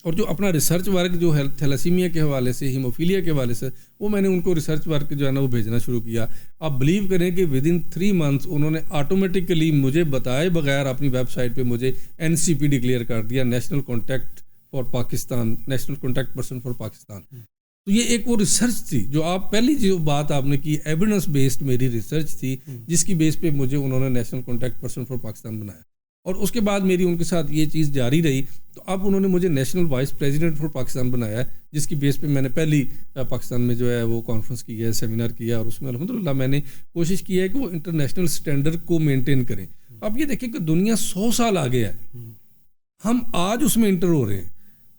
اور جو اپنا ریسرچ ورک جو ہے تھیلیسیمیا کے حوالے سے, ہیموفیلیا کے حوالے سے, وہ میں نے ان کو ریسرچ ورک جو ہے نا وہ بھیجنا شروع کیا. آپ بلیو کریں کہ ود ان 3 months انہوں نے آٹومیٹکلی مجھے بتائے بغیر اپنی ویب سائٹ پہ مجھے NCP ڈکلیئر کر دیا, national contact for Pakistan, national contact person for Pakistan. تو یہ ایک وہ ریسرچ تھی جو آپ پہلی جو بات آپ نے کی, ایویڈنس بیسڈ میری ریسرچ تھی جس کی بیس پہ مجھے انہوں نے national contact person for Pakistan بنایا. اور اس کے بعد میری ان کے ساتھ یہ چیز جاری رہی. تو اب انہوں نے مجھے national vice president for Pakistan بنایا ہے, جس کی بیس پہ میں نے پہلی پاکستان میں جو ہے وہ کانفرنس کی ہے, سیمینار کیا, اور اس میں الحمدللہ میں نے کوشش کی ہے کہ وہ انٹرنیشنل سٹینڈرڈ کو مینٹین کریں. اب یہ دیکھیں کہ دنیا 100 سال آگے ہے, ہم آج اس میں انٹر ہو رہے ہیں.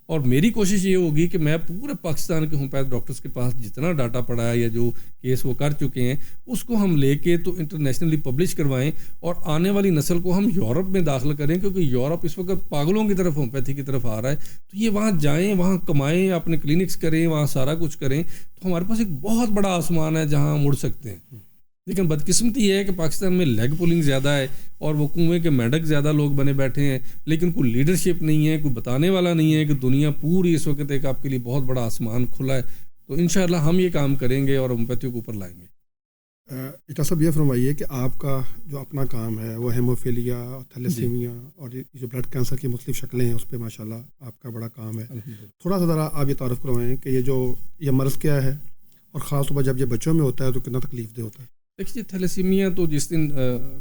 اور میری کوشش یہ ہوگی کہ میں پورے پاکستان کے ہومیوپیتھ ڈاکٹرز کے پاس جتنا ڈاٹا پڑا ہے یا جو کیس وہ کر چکے ہیں اس کو ہم لے کے تو انٹرنیشنلی پبلش کروائیں, اور آنے والی نسل کو ہم یورپ میں داخل کریں, کیونکہ یورپ اس وقت پاگلوں کی طرف ہومیوپیتھی کی طرف آ رہا ہے. تو یہ وہاں جائیں, وہاں کمائیں, اپنے کلینکس کریں, وہاں سارا کچھ کریں. تو ہمارے پاس ایک بہت بڑا آسمان ہے جہاں ہم اڑ سکتے ہیں. لیکن بدقسمتی یہ ہے کہ پاکستان میں لیگ پولنگ زیادہ ہے اور وہ کنویں کے مینڈک زیادہ لوگ بنے بیٹھے ہیں, لیکن کوئی لیڈرشپ نہیں ہے, کوئی بتانے والا نہیں ہے کہ دنیا پوری اس وقت ایک آپ کے لیے بہت بڑا آسمان کھلا ہے. تو انشاءاللہ ہم یہ کام کریں گے اور ہومیوپیتھی کو اوپر لائیں گے. اٹا صاحب یہ فرمائیے کہ آپ کا جو اپنا کام ہے وہ ہیموفیلیا, تھیلیسیمیا اور جو بلڈ کینسر کی مختلف شکلیں ہیں اس پہ ماشاءاللہ آپ کا بڑا کام ہے. تھوڑا سا ذرا آپ یہ تعارف کروائیں کہ یہ مرض کیا ہے, اور خاص طور پر جب یہ بچوں میں ہوتا ہے تو کتنا تکلیف دہ ہوتا ہے. دیکھیے تھیلیسیمیا تو جس دن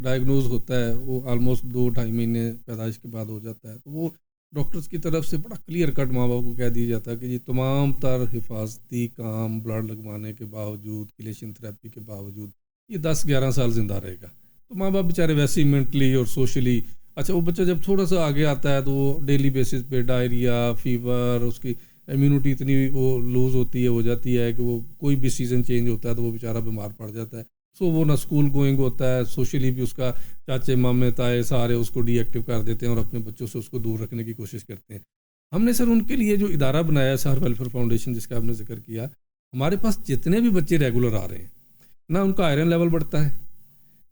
ڈائگنوز ہوتا ہے وہ آلموسٹ 2-2.5 مہینے پیدائش کے بعد ہو جاتا ہے. تو وہ ڈاکٹرز کی طرف سے بڑا کلیئر کٹ ماں باپ کو کہہ دیا جاتا ہے کہ جی تمام تر حفاظتی کام بلڈ لگوانے کے باوجود, کیلیشن تھراپی کے باوجود یہ 10-11 سال زندہ رہے گا. تو ماں باپ بیچارے ویسے ہی مینٹلی اور سوشلی, اچھا وہ بچہ جب تھوڑا سا آگے آتا ہے تو وہ ڈیلی بیسس پہ ڈائریا, فیور, اس کی امیونٹی اتنی وہ لوز ہوتی ہے, ہو جاتی ہے کہ وہ کوئی بھی سیزن چینج ہوتا ہے تو وہ بیچارہ بیمار پڑ جاتا ہے. سو وہ نہ اسکول گوئنگ ہوتا ہے, سوشلی بھی اس کا چاچے مامے تائے سارے اس کو ڈی ایکٹیو کر دیتے ہیں اور اپنے بچوں سے اس کو دور رکھنے کی کوشش کرتے ہیں. ہم نے سر ان کے لیے جو ادارہ بنایا ہے سہر ویلفیئر فاؤنڈیشن جس کا آپ نے ذکر کیا, ہمارے پاس جتنے بھی بچے ریگولر آ رہے ہیں نہ ان کا آئرن لیول بڑھتا ہے,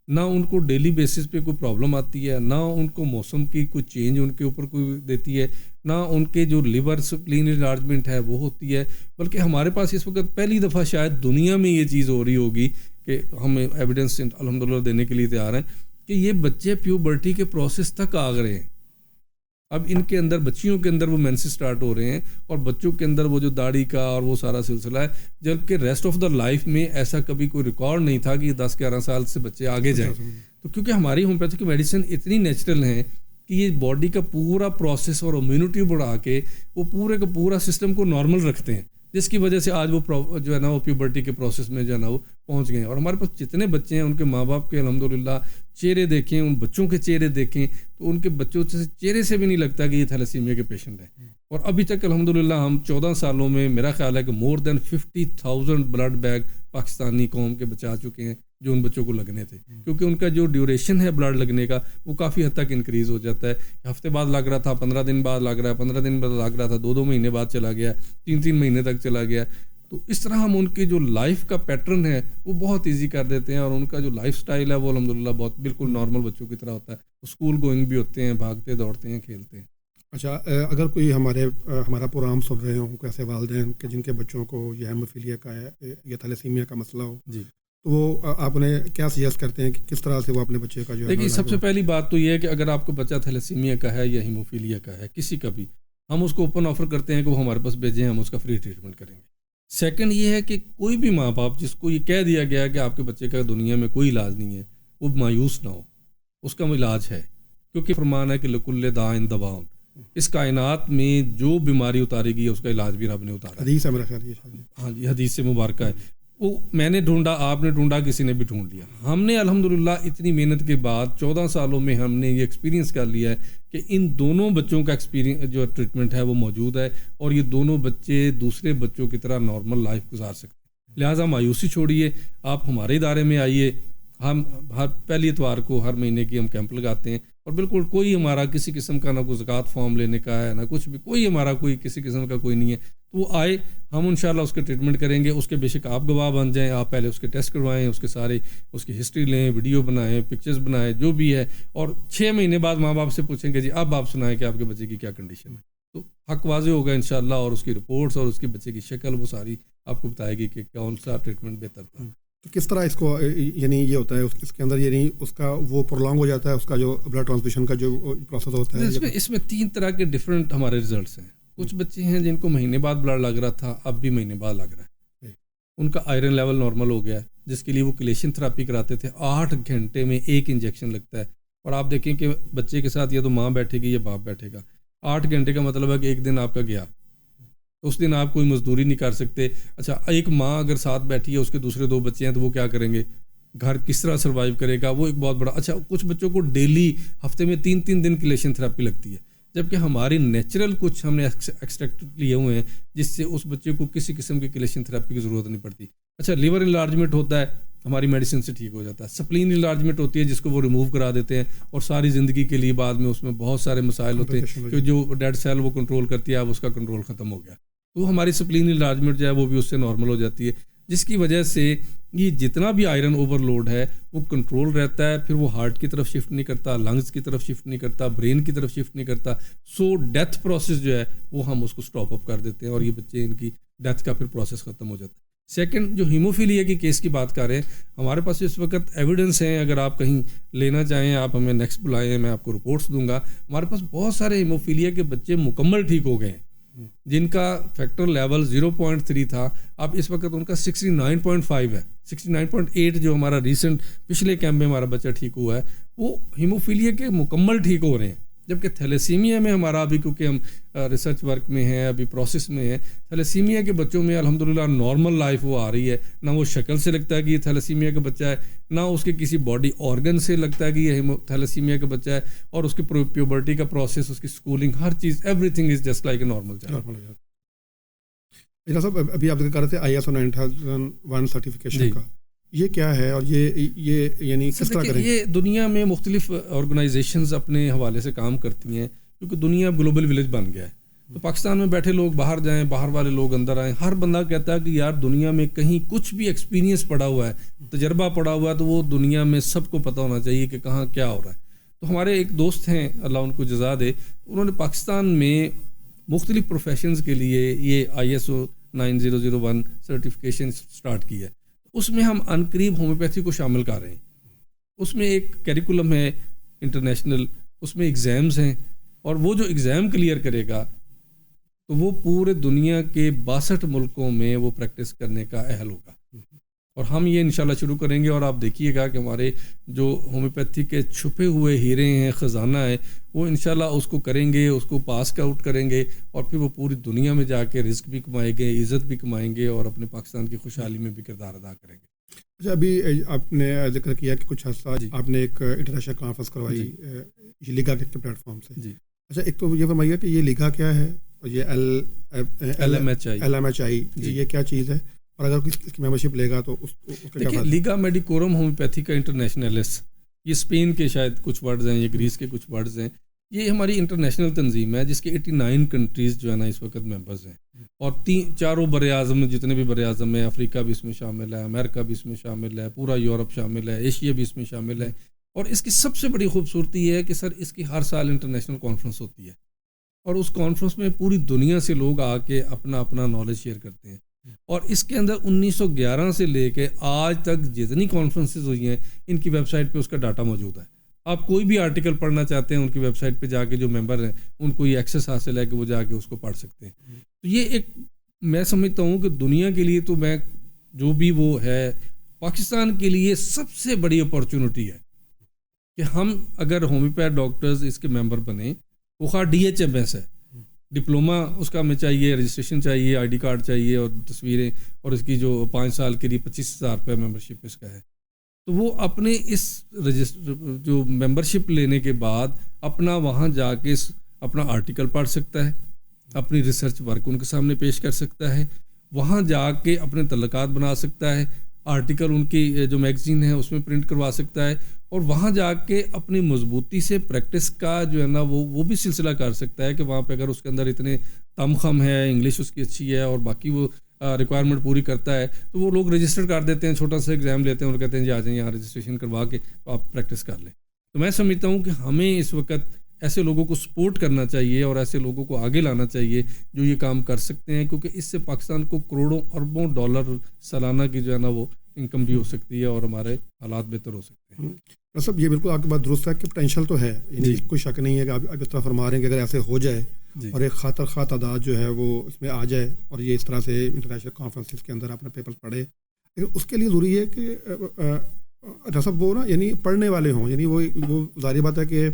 نہ ان کو ڈیلی بیسس پہ کوئی پرابلم آتی ہے, نہ ان کو موسم کی کوئی چینج ان کے اوپر کوئی دیتی ہے, نہ ان کے جو لیور سپلین انلارجمنٹ ہے وہ ہوتی ہے. بلکہ ہمارے پاس اس وقت پہلی دفعہ شاید دنیا میں یہ چیز ہو رہی ہوگی کہ ہم ایویڈنس الحمدللہ دینے کے لیے تیار ہیں کہ یہ بچے پیوبرٹی کے پروسیس تک آ گئے ہیں. اب ان کے اندر, بچیوں کے اندر وہ مینسز سٹارٹ ہو رہے ہیں, اور بچوں کے اندر وہ جو داڑھی کا اور وہ سارا سلسلہ ہے, جبکہ ریسٹ آف دا لائف میں ایسا کبھی کوئی ریکارڈ نہیں تھا کہ 10-11 سال سے بچے آگے جائیں. تو کیونکہ ہماری ہومیوپیتھی کی میڈیسن اتنی نیچرل ہیں کہ یہ باڈی کا پورا پروسیس اور امیونٹی بڑھا کے وہ پورے کا پورا سسٹم کو نارمل رکھتے ہیں, جس کی وجہ سے آج وہ جو ہے نا وہ پیوبرٹی کے پروسیس میں جو ہے نا وہ پہنچ گئے ہیں. اور ہمارے پاس جتنے بچے ہیں ان کے ماں باپ کے الحمدللہ چہرے دیکھیں, ان بچوں کے چہرے دیکھیں تو ان کے بچوں سے چہرے سے بھی نہیں لگتا کہ یہ تھیلیسیمیا کے پیشنٹ ہیں. اور ابھی تک الحمدللہ ہم 14 سالوں میں میرا خیال ہے کہ مور دین 50,000 بلڈ بیگ پاکستانی قوم کے بچا چکے ہیں جو ان بچوں کو لگنے تھے, کیونکہ ان کا جو ڈیوریشن ہے بلڈ لگنے کا وہ کافی حد تک انکریز ہو جاتا ہے. ہفتے بعد لگ رہا تھا, 15 دن بعد لگ رہا ہے, 15 دن بعد لگ رہا تھا, 2 مہینے بعد چلا گیا, 3 مہینے تک چلا گیا. تو اس طرح ہم ان کی جو لائف کا پیٹرن ہے وہ بہت ایزی کر دیتے ہیں, اور ان کا جو لائف سٹائل ہے وہ الحمدللہ بہت بالکل نارمل بچوں کی طرح ہوتا ہے. اسکول گوئنگ بھی ہوتے ہیں, بھاگتے دوڑتے ہیں, کھیلتے ہیں. اچھا, اگر کوئی ہمارا پروگرام سن رہے ہوں ایسے والدین کہ جن کے بچوں کو یہ ہیموفیلیا کا ہے یا تھیلیسیمیا کا مسئلہ ہو, جی, تو وہ آپ انہیں کیا سجیسٹ کرتے ہیں کہ کس طرح سے وہ اپنے بچے کا جو ہے؟ دیکھیے سب سے پہلی بات تو یہ ہے کہ اگر آپ کو بچہ تھیلیسیمیا کا ہے یا ہیموفیلیا کا ہے, کسی کا بھی, ہم اس کو اوپن آفر کرتے ہیں کہ وہ ہمارے پاس بھیجیں, ہم اس کا فری ٹریٹمنٹ کریں گے. سیکنڈ یہ ہے کہ کوئی بھی ماں باپ جس کو یہ کہہ دیا گیا ہے کہ آپ کے بچے کا دنیا میں کوئی علاج نہیں ہے, وہ مایوس نہ ہو, اس کا علاج ہے. کیونکہ فرمان ہے کہ لکل داء دواء, اس کائنات میں جو بیماری اتاری گئی ہے اس کا علاج بھی رب نے اتارا. حدیث ہے میرا خیال. ہاں جی, حدیث سے مبارکہ ہے. وہ میں نے ڈھونڈا, آپ نے ڈھونڈا, کسی نے بھی ڈھونڈ لیا. ہم نے الحمدللہ اتنی محنت کے بعد 14 سالوں میں ہم نے یہ ایکسپیرینس کر لیا ہے کہ ان دونوں بچوں کا ایکسپیرینس جو ٹریٹمنٹ ہے وہ موجود ہے, اور یہ دونوں بچے دوسرے بچوں کی طرح نارمل لائف گزار سکتے ہیں. لہٰذا مایوسی چھوڑیے, آپ ہمارے ادارے میں آئیے, ہم ہر پہلی اتوار کو ہر مہینے کی ہم کیمپ لگاتے ہیں، اور بالکل کوئی ہمارا کسی قسم کا نہ کوئی زکوٰۃ فارم لینے کا ہے نہ کچھ بھی، کوئی ہمارا کوئی کسی قسم کا کوئی نہیں ہے. تو وہ آئے، ہم انشاءاللہ اس کے ٹریٹمنٹ کریں گے. اس کے بے شک آپ گواہ بن جائیں، آپ پہلے اس کے ٹیسٹ کروائیں، اس کے سارے اس کی ہسٹری لیں، ویڈیو بنائیں، پکچرز بنائیں، جو بھی ہے، اور 6 مہینے بعد ماں باپ سے پوچھیں کہ جی اب آپ سنائیں کہ آپ کے بچے کی کیا کنڈیشن ہے. تو حق واضح ہوگا انشاءاللہ، اور اس کی رپورٹس اور اس کے بچے کی شکل وہ ساری آپ کو بتائے گی کہ کون سا ٹریٹمنٹ بہتر تھا. تو کس طرح اس کو یعنی یہ ہوتا ہے اس کے اندر، یعنی اس کا وہ پرولونگ ہو جاتا ہے، اس کا جو بلڈ ٹرانسمیشن کا جو پروسیس ہوتا ہے؟ اس میں 3 طرح کے ڈفرینٹ ہمارے ریزلٹس ہیں. کچھ بچے ہیں جن کو مہینے بعد بلڈ لگ رہا تھا، اب بھی مہینے بعد لگ رہا ہے. ان کا آئرن لیول نارمل ہو گیا ہے، جس کے لیے وہ کلیشن تھراپی کراتے تھے. 8 گھنٹے میں 1 انجیکشن لگتا ہے، اور آپ دیکھیں کہ بچے کے ساتھ یا تو ماں بیٹھے گی یا باپ بیٹھے گا. 8 گھنٹے کا مطلب ہے کہ ایک دن آپ کا گیا، اس دن آپ کوئی مزدوری نہیں کر سکتے. اچھا، ایک ماں اگر ساتھ بیٹھی ہے، اس کے دوسرے 2 بچے ہیں، تو وہ کیا کریں گے؟ گھر کس طرح سروائیو کرے گا؟ وہ ایک بہت بڑا. اچھا، کچھ بچوں کو ڈیلی ہفتے میں 3 دن کلیشن تھراپی لگتی ہے، جبکہ ہماری نیچرل کچھ ہم نے ایکسٹریکٹ لیے ہوئے ہیں جس سے اس بچے کو کسی قسم کی کلیشن تھراپی کی ضرورت نہیں پڑتی. اچھا، لیور انلارجمنٹ ہوتا ہے، ہماری میڈیسن سے ٹھیک ہو جاتا ہے. سپلین انلارجمنٹ ہوتی ہے جس کو وہ ریموو کرا دیتے ہیں، اور ساری زندگی کے لیے بعد میں اس میں بہت سارے مسائل ہوتے ہیں کہ جو ڈیڈ سیل وہ کنٹرول کرتی ہے، اب اس کا کنٹرول ختم ہو گیا. تو ہماری سپلین انلارجمنٹ جو ہے وہ بھی اس سے نارمل ہو جاتی ہے، جس کی وجہ سے یہ جتنا بھی آئرن اوور لوڈ ہے وہ کنٹرول رہتا ہے. پھر وہ ہارٹ کی طرف شفٹ نہیں کرتا، لنگز کی طرف شفٹ نہیں کرتا، برین کی طرف شفٹ نہیں کرتا. سو ڈیتھ پروسیس جو ہے وہ ہم اس کو سٹاپ اپ کر دیتے ہیں، اور یہ بچے ان کی ڈیتھ کا پھر پروسیس ختم ہو جاتا ہے. سیکنڈ، جو ہیموفیلیا کی کیس کی بات کر رہے ہیں، ہمارے پاس اس وقت ایویڈنس ہیں. اگر آپ کہیں لینا چاہیں، آپ ہمیں نیکسٹ بلائیں، میں آپ کو رپورٹس دوں گا. ہمارے پاس بہت سارے ہیموفیلیا کے بچے مکمل ٹھیک ہو گئے ہیں، جن کا فیکٹر لیول 0.3 تھا، اب اس وقت ان کا 69.5 ہے. 69.8 جو ہمارا ریسنٹ پچھلے کیمپ میں ہمارا بچہ ٹھیک ہوا ہے، وہ ہیموفیلیا کے مکمل ٹھیک ہو رہے ہیں. جبکہ تھیلیسیمیا میں ہمارا ابھی، کیونکہ ہم ریسرچ ورک میں ہیں، ابھی پروسیس میں ہیں، تھیلیسیمیا کے بچوں میں الحمدللہ نارمل لائف وہ آ رہی ہے. نہ وہ شکل سے لگتا ہے کہ یہ تھیلیسیمیا کا بچہ ہے، نہ اس کے کسی باڈی آرگن سے لگتا ہے کہ یہ تھیلیسیمیا کا بچہ ہے. اور اس کے پیوبرٹی کا پروسیس، اس کی اسکولنگ، ہر چیز، every thing is just like a normal child. صاحب، ابھی آپ ذکر کر رہے تھے ISO 9001 سرٹیفکیشن کا، یہ کیا ہے اور یہ یعنی کس طرح کریں؟ یہ دنیا میں مختلف آرگنائزیشنز اپنے حوالے سے کام کرتی ہیں، کیونکہ دنیا گلوبل ولیج بن گیا ہے. تو پاکستان میں بیٹھے لوگ باہر جائیں، باہر والے لوگ اندر آئیں. ہر بندہ کہتا ہے کہ یار دنیا میں کہیں کچھ بھی ایکسپیرینس پڑا ہوا ہے، تجربہ پڑا ہوا ہے، تو وہ دنیا میں سب کو پتہ ہونا چاہیے کہ کہاں کیا ہو رہا ہے. تو ہمارے ایک دوست ہیں، اللہ ان کو جزا دے، انہوں نے پاکستان میں مختلف پروفیشنز کے لیے یہ ISO 9001 سرٹیفکیشن سٹارٹ کی ہے. اس میں ہم عنقریب ہومیوپیتھی کو شامل کر رہے ہیں. اس میں ایک کیریکولم ہے انٹرنیشنل، اس میں ایگزامز ہیں، اور وہ جو ایگزام کلیئر کرے گا تو وہ پورے دنیا کے 62 ملکوں میں وہ پریکٹس کرنے کا اہل ہوگا. اور ہم یہ انشاءاللہ شروع کریں گے، اور آپ دیکھیے گا کہ ہمارے جو ہومیوپیتھی کے چھپے ہوئے ہیرے ہیں، خزانہ ہے، وہ انشاءاللہ اس کو کریں گے، اس کو پاس آؤٹ کریں گے، اور پھر وہ پوری دنیا میں جا کے رزق بھی کمائیں گے، عزت بھی کمائیں گے، اور اپنے پاکستان کی خوشحالی میں بھی کردار ادا کریں گے. اچھا، ابھی آپ نے ذکر کیا کہ کچھ عرصہ آپ نے ایک انٹرنیشنل کانفرنس کروائی یہ لیگا کے پلیٹ فارم سے. جی. اچھا، ایک تو یہ فرمائیے کہ یہ لیگا کیا ہے، اور یہ LMHI یہ کیا چیز ہے، اور اگر اس کی ممبرشپ لے گا تو اس کا کیا؟ لیگا میڈیکورم ہومیوپیتھی کا انٹرنیشنلس، یہ اسپین کے شاید کچھ ورڈز ہیں، یہ گریس کے کچھ ورڈز ہیں. یہ ہماری انٹرنیشنل تنظیم ہے جس کے 89 کنٹریز جو ہے نا اس وقت ممبرز ہیں، اور 4 بر اعظم جتنے بھی بر اعظم ہیں، افریقہ بھی اس میں شامل ہے، امریکہ بھی اس میں شامل ہے، پورا یورپ شامل ہے، ایشیا بھی اس میں شامل ہے. اور اس کی سب سے بڑی خوبصورتی یہ ہے کہ سر اس کی ہر سال انٹرنیشنل کانفرنس ہوتی ہے، اور اس کانفرنس میں پوری دنیا سے لوگ آ کے اپنا نالج شیئر کرتے ہیں. اور اس کے اندر 1911 سے لے کے آج تک جتنی کانفرنسز ہوئی ہیں، ان کی ویب سائٹ پہ اس کا ڈاٹا موجود ہے. آپ کوئی بھی آرٹیکل پڑھنا چاہتے ہیں، ان کی ویب سائٹ پہ جا کے جو ممبر ہیں ان کو یہ ایکسیس حاصل ہے کہ وہ جا کے اس کو پڑھ سکتے ہیں. تو یہ ایک میں سمجھتا ہوں کہ دنیا کے لیے تو میں جو بھی وہ ہے، پاکستان کے لیے سب سے بڑی اپارچونٹی ہے کہ ہم اگر ہومیوپیتھ ڈاکٹرز اس کے ممبر بنیں. وہ خواہ DHMS ہے، ڈپلوما اس کا ہمیں چاہیے، رجسٹریشن چاہیے، ID کارڈ چاہیے، اور تصویریں، اور اس کی جو 5 سال کے لیے 25,000 روپے ممبرشپ اس کا ہے. تو وہ اپنے اس جو ممبرشپ لینے کے بعد اپنا وہاں جا کے اپنا آرٹیکل پڑھ سکتا ہے، اپنی ریسرچ ورک ان کے سامنے پیش کر سکتا ہے، وہاں جا کے اپنے تعلقات بنا سکتا ہے، آرٹیکل ان کی جو میگزین ہے اس میں پرنٹ کروا سکتا ہے, اور وہاں جا کے اپنی مضبوطی سے پریکٹس کا جو ہے نا وہ بھی سلسلہ کر سکتا ہے کہ وہاں پہ اگر اس کے اندر اتنے تمخم ہے, انگلش اس کی اچھی ہے اور باقی وہ ریکوائرمنٹ پوری کرتا ہے, تو وہ لوگ رجسٹر کر دیتے ہیں, چھوٹا سا ایگزام لیتے ہیں اور کہتے ہیں جی آ جائیں یہاں رجسٹریشن کروا کے آپ پریکٹس کر لیں. تو میں سمجھتا ہوں کہ ہمیں اس وقت ایسے لوگوں کو سپورٹ کرنا چاہیے اور ایسے لوگوں کو آگے لانا چاہیے جو یہ کام کر سکتے ہیں, کیونکہ اس سے پاکستان کو کروڑوں اربوں ڈالر سالانہ کی جو ہے نا وہ انکم بھی ہو سکتی ہے اور ہمارے حالات بہتر ہو سکتے ہیں. صاحب یہ بالکل آپ کی بات درست ہے کہ پوٹینشیل تو ہے, یعنی کوئی شک نہیں ہے کہ آپ اس طرح فرما رہے ہیں کہ اگر ایسے ہو جائے اور ایک خاطر خواہ تعداد جو ہے وہ اس میں آ جائے اور یہ اس طرح سے انٹرنیشنل کانفرنسز کے اندر اپنے پیپر پڑھے, لیکن اس کے لیے ضروری ہے کہ سب وہ نا یعنی پڑھنے والے ہوں, یعنی وہ ظاہر بات ہے کہ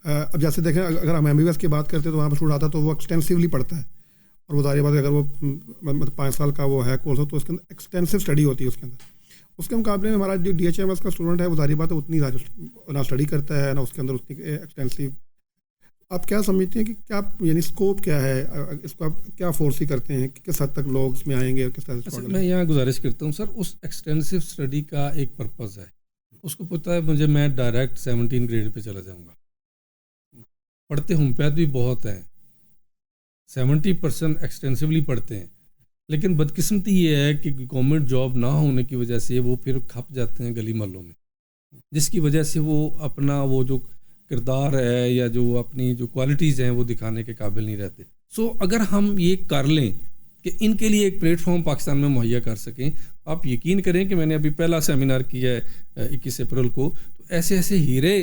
اب جیسے دیکھیں اگر ہم MBBS کی بات کرتے ہیں تو وہاں پر اسٹوڈنٹ آتا ہے تو وہ ایکسٹینسولی پڑھتا ہے, اور وہ ظاہر بات ہے اگر وہ 5 سال کا وہ ہے کورس ہو تو اس کے اندر ایکسٹینسو اسٹڈی ہوتی ہے اس کے اندر. اس کے مقابلے میں ہمارا جو DHMS کا اسٹوڈنٹ ہے وہ ظاہر بات ہے اتنی نہ اسٹڈی کرتا ہے نہ اس کے اندر اتنی ایکسٹینسو. آپ کیا سمجھتے ہیں کہ کیا یعنی اسکوپ کیا ہے, اس کو آپ کیا فورسی کرتے ہیں کہ کس حد تک لوگ اس میں آئیں گے اور کس طرح سے؟ میں یہاں گزارش کرتا ہوں سر, اس ایکسٹینسو اسٹڈی کا ایک پرپز ہے, اس کو پتہ ہے مجھے میں ڈائریکٹ 17 گریڈ پہ چلا جاؤں گا. پڑھتے ہومیوپیتھ بھی بہت ہیں, 70% ایکسٹینسولی پڑھتے ہیں, لیکن بدقسمتی یہ ہے کہ گورنمنٹ جاب نہ ہونے کی وجہ سے وہ پھر کھپ جاتے ہیں گلی محلوں میں, جس کی وجہ سے وہ اپنا وہ جو کردار ہے یا جو اپنی جو کوالٹیز ہیں وہ دکھانے کے قابل نہیں رہتے. اگر ہم یہ کر لیں کہ ان کے لیے ایک پلیٹ فارم پاکستان میں مہیا کر سکیں, آپ یقین کریں کہ میں نے ابھی پہلا سیمینار کیا ہے 21 اپریل کو, تو ایسے ایسے ہیرے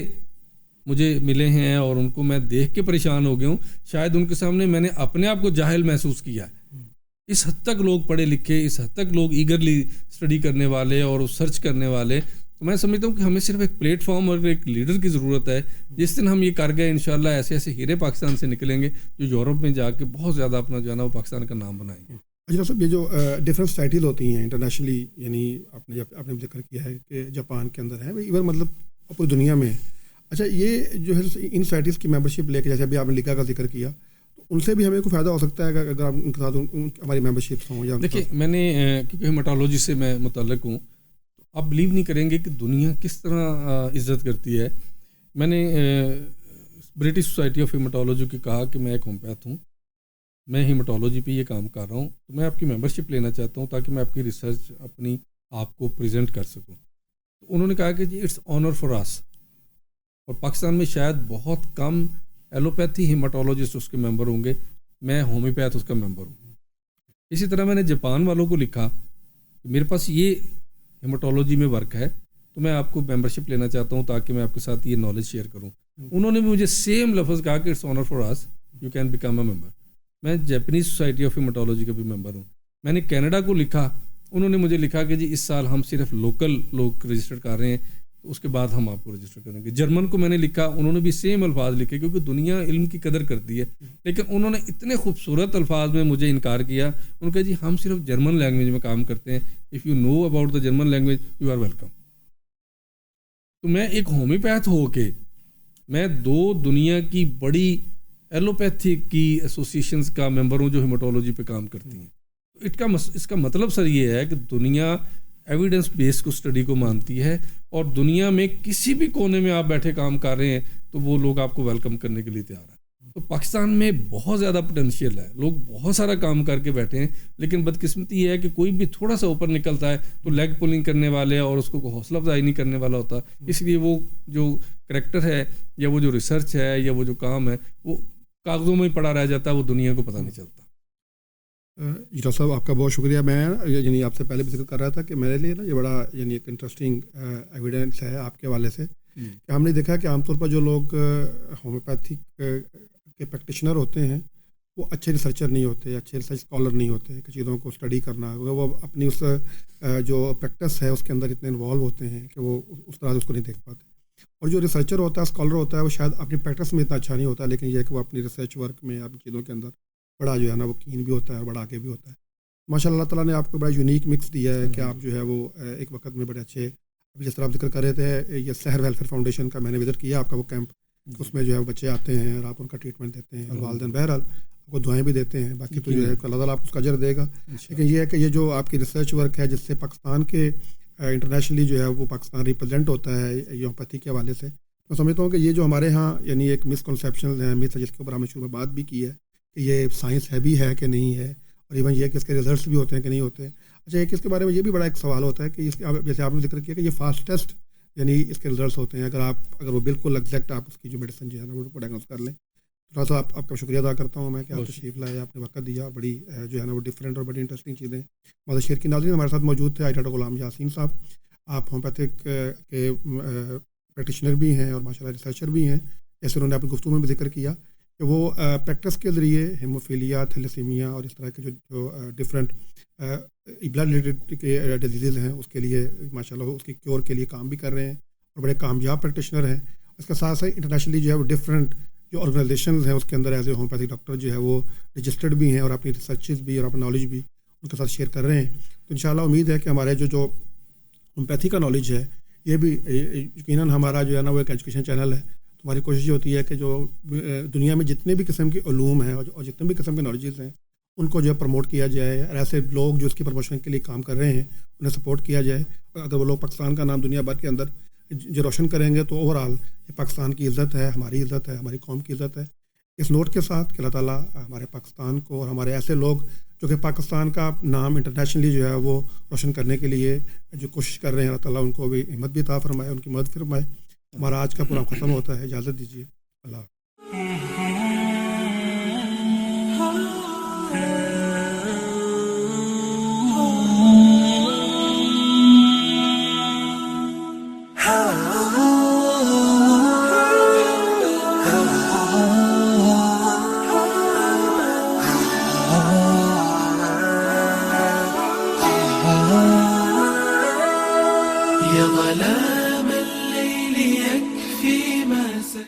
مجھے ملے ہیں اور ان کو میں دیکھ کے پریشان ہو گیا ہوں. شاید ان کے سامنے میں نے اپنے آپ کو جاہل محسوس کیا ہے. اس حد تک لوگ پڑھے لکھے, اس حد تک لوگ ایگرلی اسٹڈی کرنے والے اور سرچ کرنے والے. تو میں سمجھتا ہوں کہ ہمیں صرف ایک پلیٹ فارم اور ایک لیڈر کی ضرورت ہے. جس دن ہم یہ کر گئے انشاءاللہ ایسے ایسے ہیرے پاکستان سے نکلیں گے جو یورپ میں جا کے بہت زیادہ اپنا جو ہے نا وہ پاکستان کا نام بنائیں گے. اچھا صاحب, یہ جو ڈفرینٹ سوسائٹیز ہوتی ہیں انٹرنیشنلی, یعنی آپ نے ذکر کیا ہے کہ جاپان کے اندر ہے, ایون مطلب پوری دنیا میں. اچھا یہ جو ہے ان سوسائٹیز کی ممبرشپ لے کے, جیسے ابھی آپ نے لیگا کا ذکر کیا, تو ان سے بھی ہمیں کوئی فائدہ ہو سکتا ہے اگر آپ ان کے ساتھ ہماری ممبرشپس ہوں؟ یا دیکھیے میں نے کیونکہ ہیماٹولوجی سے میں متعلق ہوں, آپ بلیو نہیں کریں گے کہ دنیا کس طرح عزت کرتی ہے. میں نے برٹش سوسائٹی آف ہیماٹولوجی کو کہا کہ میں ایک ہومیوپیتھ ہوں, میں ہیماٹولوجی پہ یہ کام کر رہا ہوں, تو میں آپ کی ممبرشپ لینا چاہتا ہوں تاکہ میں آپ کی ریسرچ اپنی آپ کو پریزنٹ کر سکوں. تو انہوں نے کہا کہ جی اٹس آنر فار اس, اور پاکستان میں شاید بہت کم ایلوپیتھی ہیماٹولوجسٹ اس کے ممبر ہوں گے, میں ہومیوپیتھ اس کا ممبر ہوں. اسی طرح میں نے جاپان والوں کو لکھا کہ میرے پاس یہ ہیماٹولوجی میں ورک ہے, تو میں آپ کو ممبرشپ لینا چاہتا ہوں تاکہ میں آپ کے ساتھ یہ نالج شیئر کروں. انہوں نے بھی مجھے سیم لفظ کہا کہ it's honour for us, you can become a member. میں جاپنیز سوسائٹی آف ہیماٹولوجی کا بھی ممبر ہوں. میں نے کینیڈا کو لکھا, انہوں نے مجھے لکھا کہ جی اس سال ہم صرف لوکل لوگ رجسٹر کر رہے ہیں, اس کے بعد ہم آپ کو رجسٹر کریں گے. جرمن کو میں نے لکھا, انہوں نے بھی سیم الفاظ لکھے, کیونکہ دنیا علم کی قدر کرتی ہے, لیکن انہوں نے اتنے خوبصورت الفاظ میں مجھے انکار کیا. انہوں نے کہا جی ہم صرف جرمن لینگویج میں کام کرتے ہیں, if you know about the German language you are welcome. تو میں ایک ہومیوپیتھ ہو کے میں 2 دنیا کی بڑی ایلوپیتھی کی ایسوسیشنز کا ممبر ہوں جو ہیماٹولوجی پہ کام کرتی ہیں. اس کا مطلب سر یہ ہے کہ دنیا ایویڈنس بیس کو اسٹڈی کو مانتی ہے, اور دنیا میں کسی بھی کونے میں آپ بیٹھے کام کر رہے ہیں تو وہ لوگ آپ کو ویلکم کرنے کے لیے تیار ہیں. تو پاکستان میں بہت زیادہ پوٹینشیل ہے, لوگ بہت سارا کام کر کے بیٹھے ہیں, لیکن بدقسمتی یہ ہے کہ کوئی بھی تھوڑا سا اوپر نکلتا ہے تو لیگ پولنگ کرنے والے اور اس کو حوصلہ افزائی نہیں کرنے والا ہوتا. اس لیے وہ جو کریکٹر ہے یا وہ جو ریسرچ ہے یا وہ جو کام ہے وہ کاغذوں میں ہی پڑا رہ جاتا ہے, وہ دنیا کو پتہ نہیں چلتا. ڈاکٹر صاحب آپ کا بہت شکریہ. میں یعنی آپ سے پہلے بھی ذکر کر رہا تھا کہ میرے لیے نا یہ بڑا یعنی ایک انٹرسٹنگ ایویڈنس ہے آپ کے حوالے سے کہ ہم نے دیکھا کہ عام طور پر جو لوگ ہومیوپیتھک کے پریکٹیشنر ہوتے ہیں وہ اچھے ریسرچر نہیں ہوتے, اچھے ریسرچ اسکالر نہیں ہوتے کہ چیزوں کو اسٹڈی کرنا, وہ اپنی اس جو پریکٹس ہے اس کے اندر اتنے انوالو ہوتے ہیں کہ وہ اس طرح سے اس کو نہیں دیکھ پاتے. اور جو ریسرچر ہوتا ہے, اسکالر ہوتا ہے, وہ شاید اپنی پریکٹس میں اتنا اچھا نہیں ہوتا, لیکن یہ ہے کہ وہ اپنی ریسرچ ورک میں اپنی چیزوں کے اندر بڑا جو ہے نا وہ کین بھی ہوتا ہے, بڑا آگے بھی ہوتا ہے. ماشاء اللہ تعالیٰ نے آپ کو بڑا یونیک مکس دیا ہے کہ آپ جو ہے وہ ایک وقت میں بڑے اچھے, ابھی جس طرح آپ ذکر کر رہے تھے یہ سحر ویلفیئر فاؤنڈیشن کا میں نے وزٹ کیا آپ کا وہ کیمپ, اس میں جو ہے بچے آتے ہیں اور آپ ان کا ٹریٹمنٹ دیتے ہیں, اور والدین بہرحال آپ کو دعائیں بھی دیتے ہیں. باقی تو جو ہے اللہ تعالیٰ آپ کو اس کا اجر دے گا. لیکن یہ ہے کہ یہ جو آپ کی ریسرچ ورک ہے جس سے پاکستان کے انٹرنیشنلی جو ہے وہ پاکستان ریپرزینٹ ہوتا ہے ہومیوپیتھی کے حوالے سے. میں سمجھتا ہوں کہ یہ جو ہمارے ہاں یعنی ایک مسکنسیپشن ہے، مس ہے، جس کے اوپر ہم نے شروع میں بات بھی کی ہے کہ یہ سائنس ہے بھی ہے کہ نہیں ہے، اور ایون یہ کہ اس کے ریزلٹس بھی ہوتے ہیں کہ نہیں ہوتے. اچھا، ایک اس کے بارے میں یہ بھی بڑا ایک سوال ہوتا ہے کہ اس جیسے آپ نے ذکر کیا کہ یہ فاسٹسٹ یعنی اس کے ریزلٹس ہوتے ہیں اگر وہ بالکل ایگزیکٹ آپ اس کی جو میڈیسن جو ہے نا وہ ڈائگنوز کر لیں. تھوڑا سا آپ کا شکریہ ادا کرتا ہوں میں کہ آپ تشریف لائے، آپ نے وقت دیا، بڑی جو ہے نا وہ ڈفرینٹ اور بڑی انٹرسٹنگ چیزیں مدد شیئر کی. ناظرین، ہمارے ساتھ موجود تھے ڈاکٹر غلام یاسین صاحب. آپ ہومیوپیتھک کے پریکٹیشنر بھی ہیں اور ماشاء اللہ ریسرچر بھی ہیں. جیسے انہوں نے اپنی گفتگو میں بھی ذکر کیا کہ وہ پریکٹس کے ذریعے ہیموفیلیا، تھیلیسیمیا اور اس طرح کے جو ڈفرینٹ بلڈ ریلیٹڈ کے ڈیزیزز ہیں اس کے لیے ماشاء اللہ اس کی کیور کے لیے کام بھی کر رہے ہیں اور بڑے کامیاب پریکٹیشنر ہیں. اس کے ساتھ ساتھ انٹرنیشنلی جو ہے وہ ڈفرینٹ جو آرگنائزیشنز ہیں اس کے اندر ایز اے ہومیوپیتھک ڈاکٹر جو ہے وہ رجسٹرڈ بھی ہیں اور اپنی ریسرچز بھی اور اپنا نالج بھی ان کے ساتھ شیئر کر رہے ہیں. تو انشاءاللہ امید ہے کہ ہمارے جو ہومیوپیتھی کا نالج ہے یہ بھی یقیناً ہمارا جو ہے نا وہ ایک ایجوکیشن چینل ہے. ہماری کوشش یہ ہوتی ہے کہ جو دنیا میں جتنے بھی قسم کے علوم ہیں اور جتنے بھی قسم کے نالجز ہیں ان کو جو ہے پروموٹ کیا جائے، اور ایسے لوگ جو اس کی پروموشن کے لیے کام کر رہے ہیں انہیں سپورٹ کیا جائے. اگر وہ لوگ پاکستان کا نام دنیا بھر کے اندر جو روشن کریں گے تو اوور آل یہ پاکستان کی عزت ہے، ہماری عزت ہے، ہماری قوم کی عزت ہے. اس نوٹ کے ساتھ کہ اللہ تعالیٰ ہمارے پاکستان کو اور ہمارے ایسے لوگ جو کہ پاکستان کا نام انٹرنیشنلی جو ہے وہ روشن کرنے کے لیے جو کوشش کر رہے ہیں، اللہ تعالیٰ ان کو بھی ہمت بھی عطا فرمائے، ان کی مدد فرمائے. ہمارا آج کا پروگرام ختم ہوتا ہے، اجازت دیجیے. اللہ حافظ. يا ظلام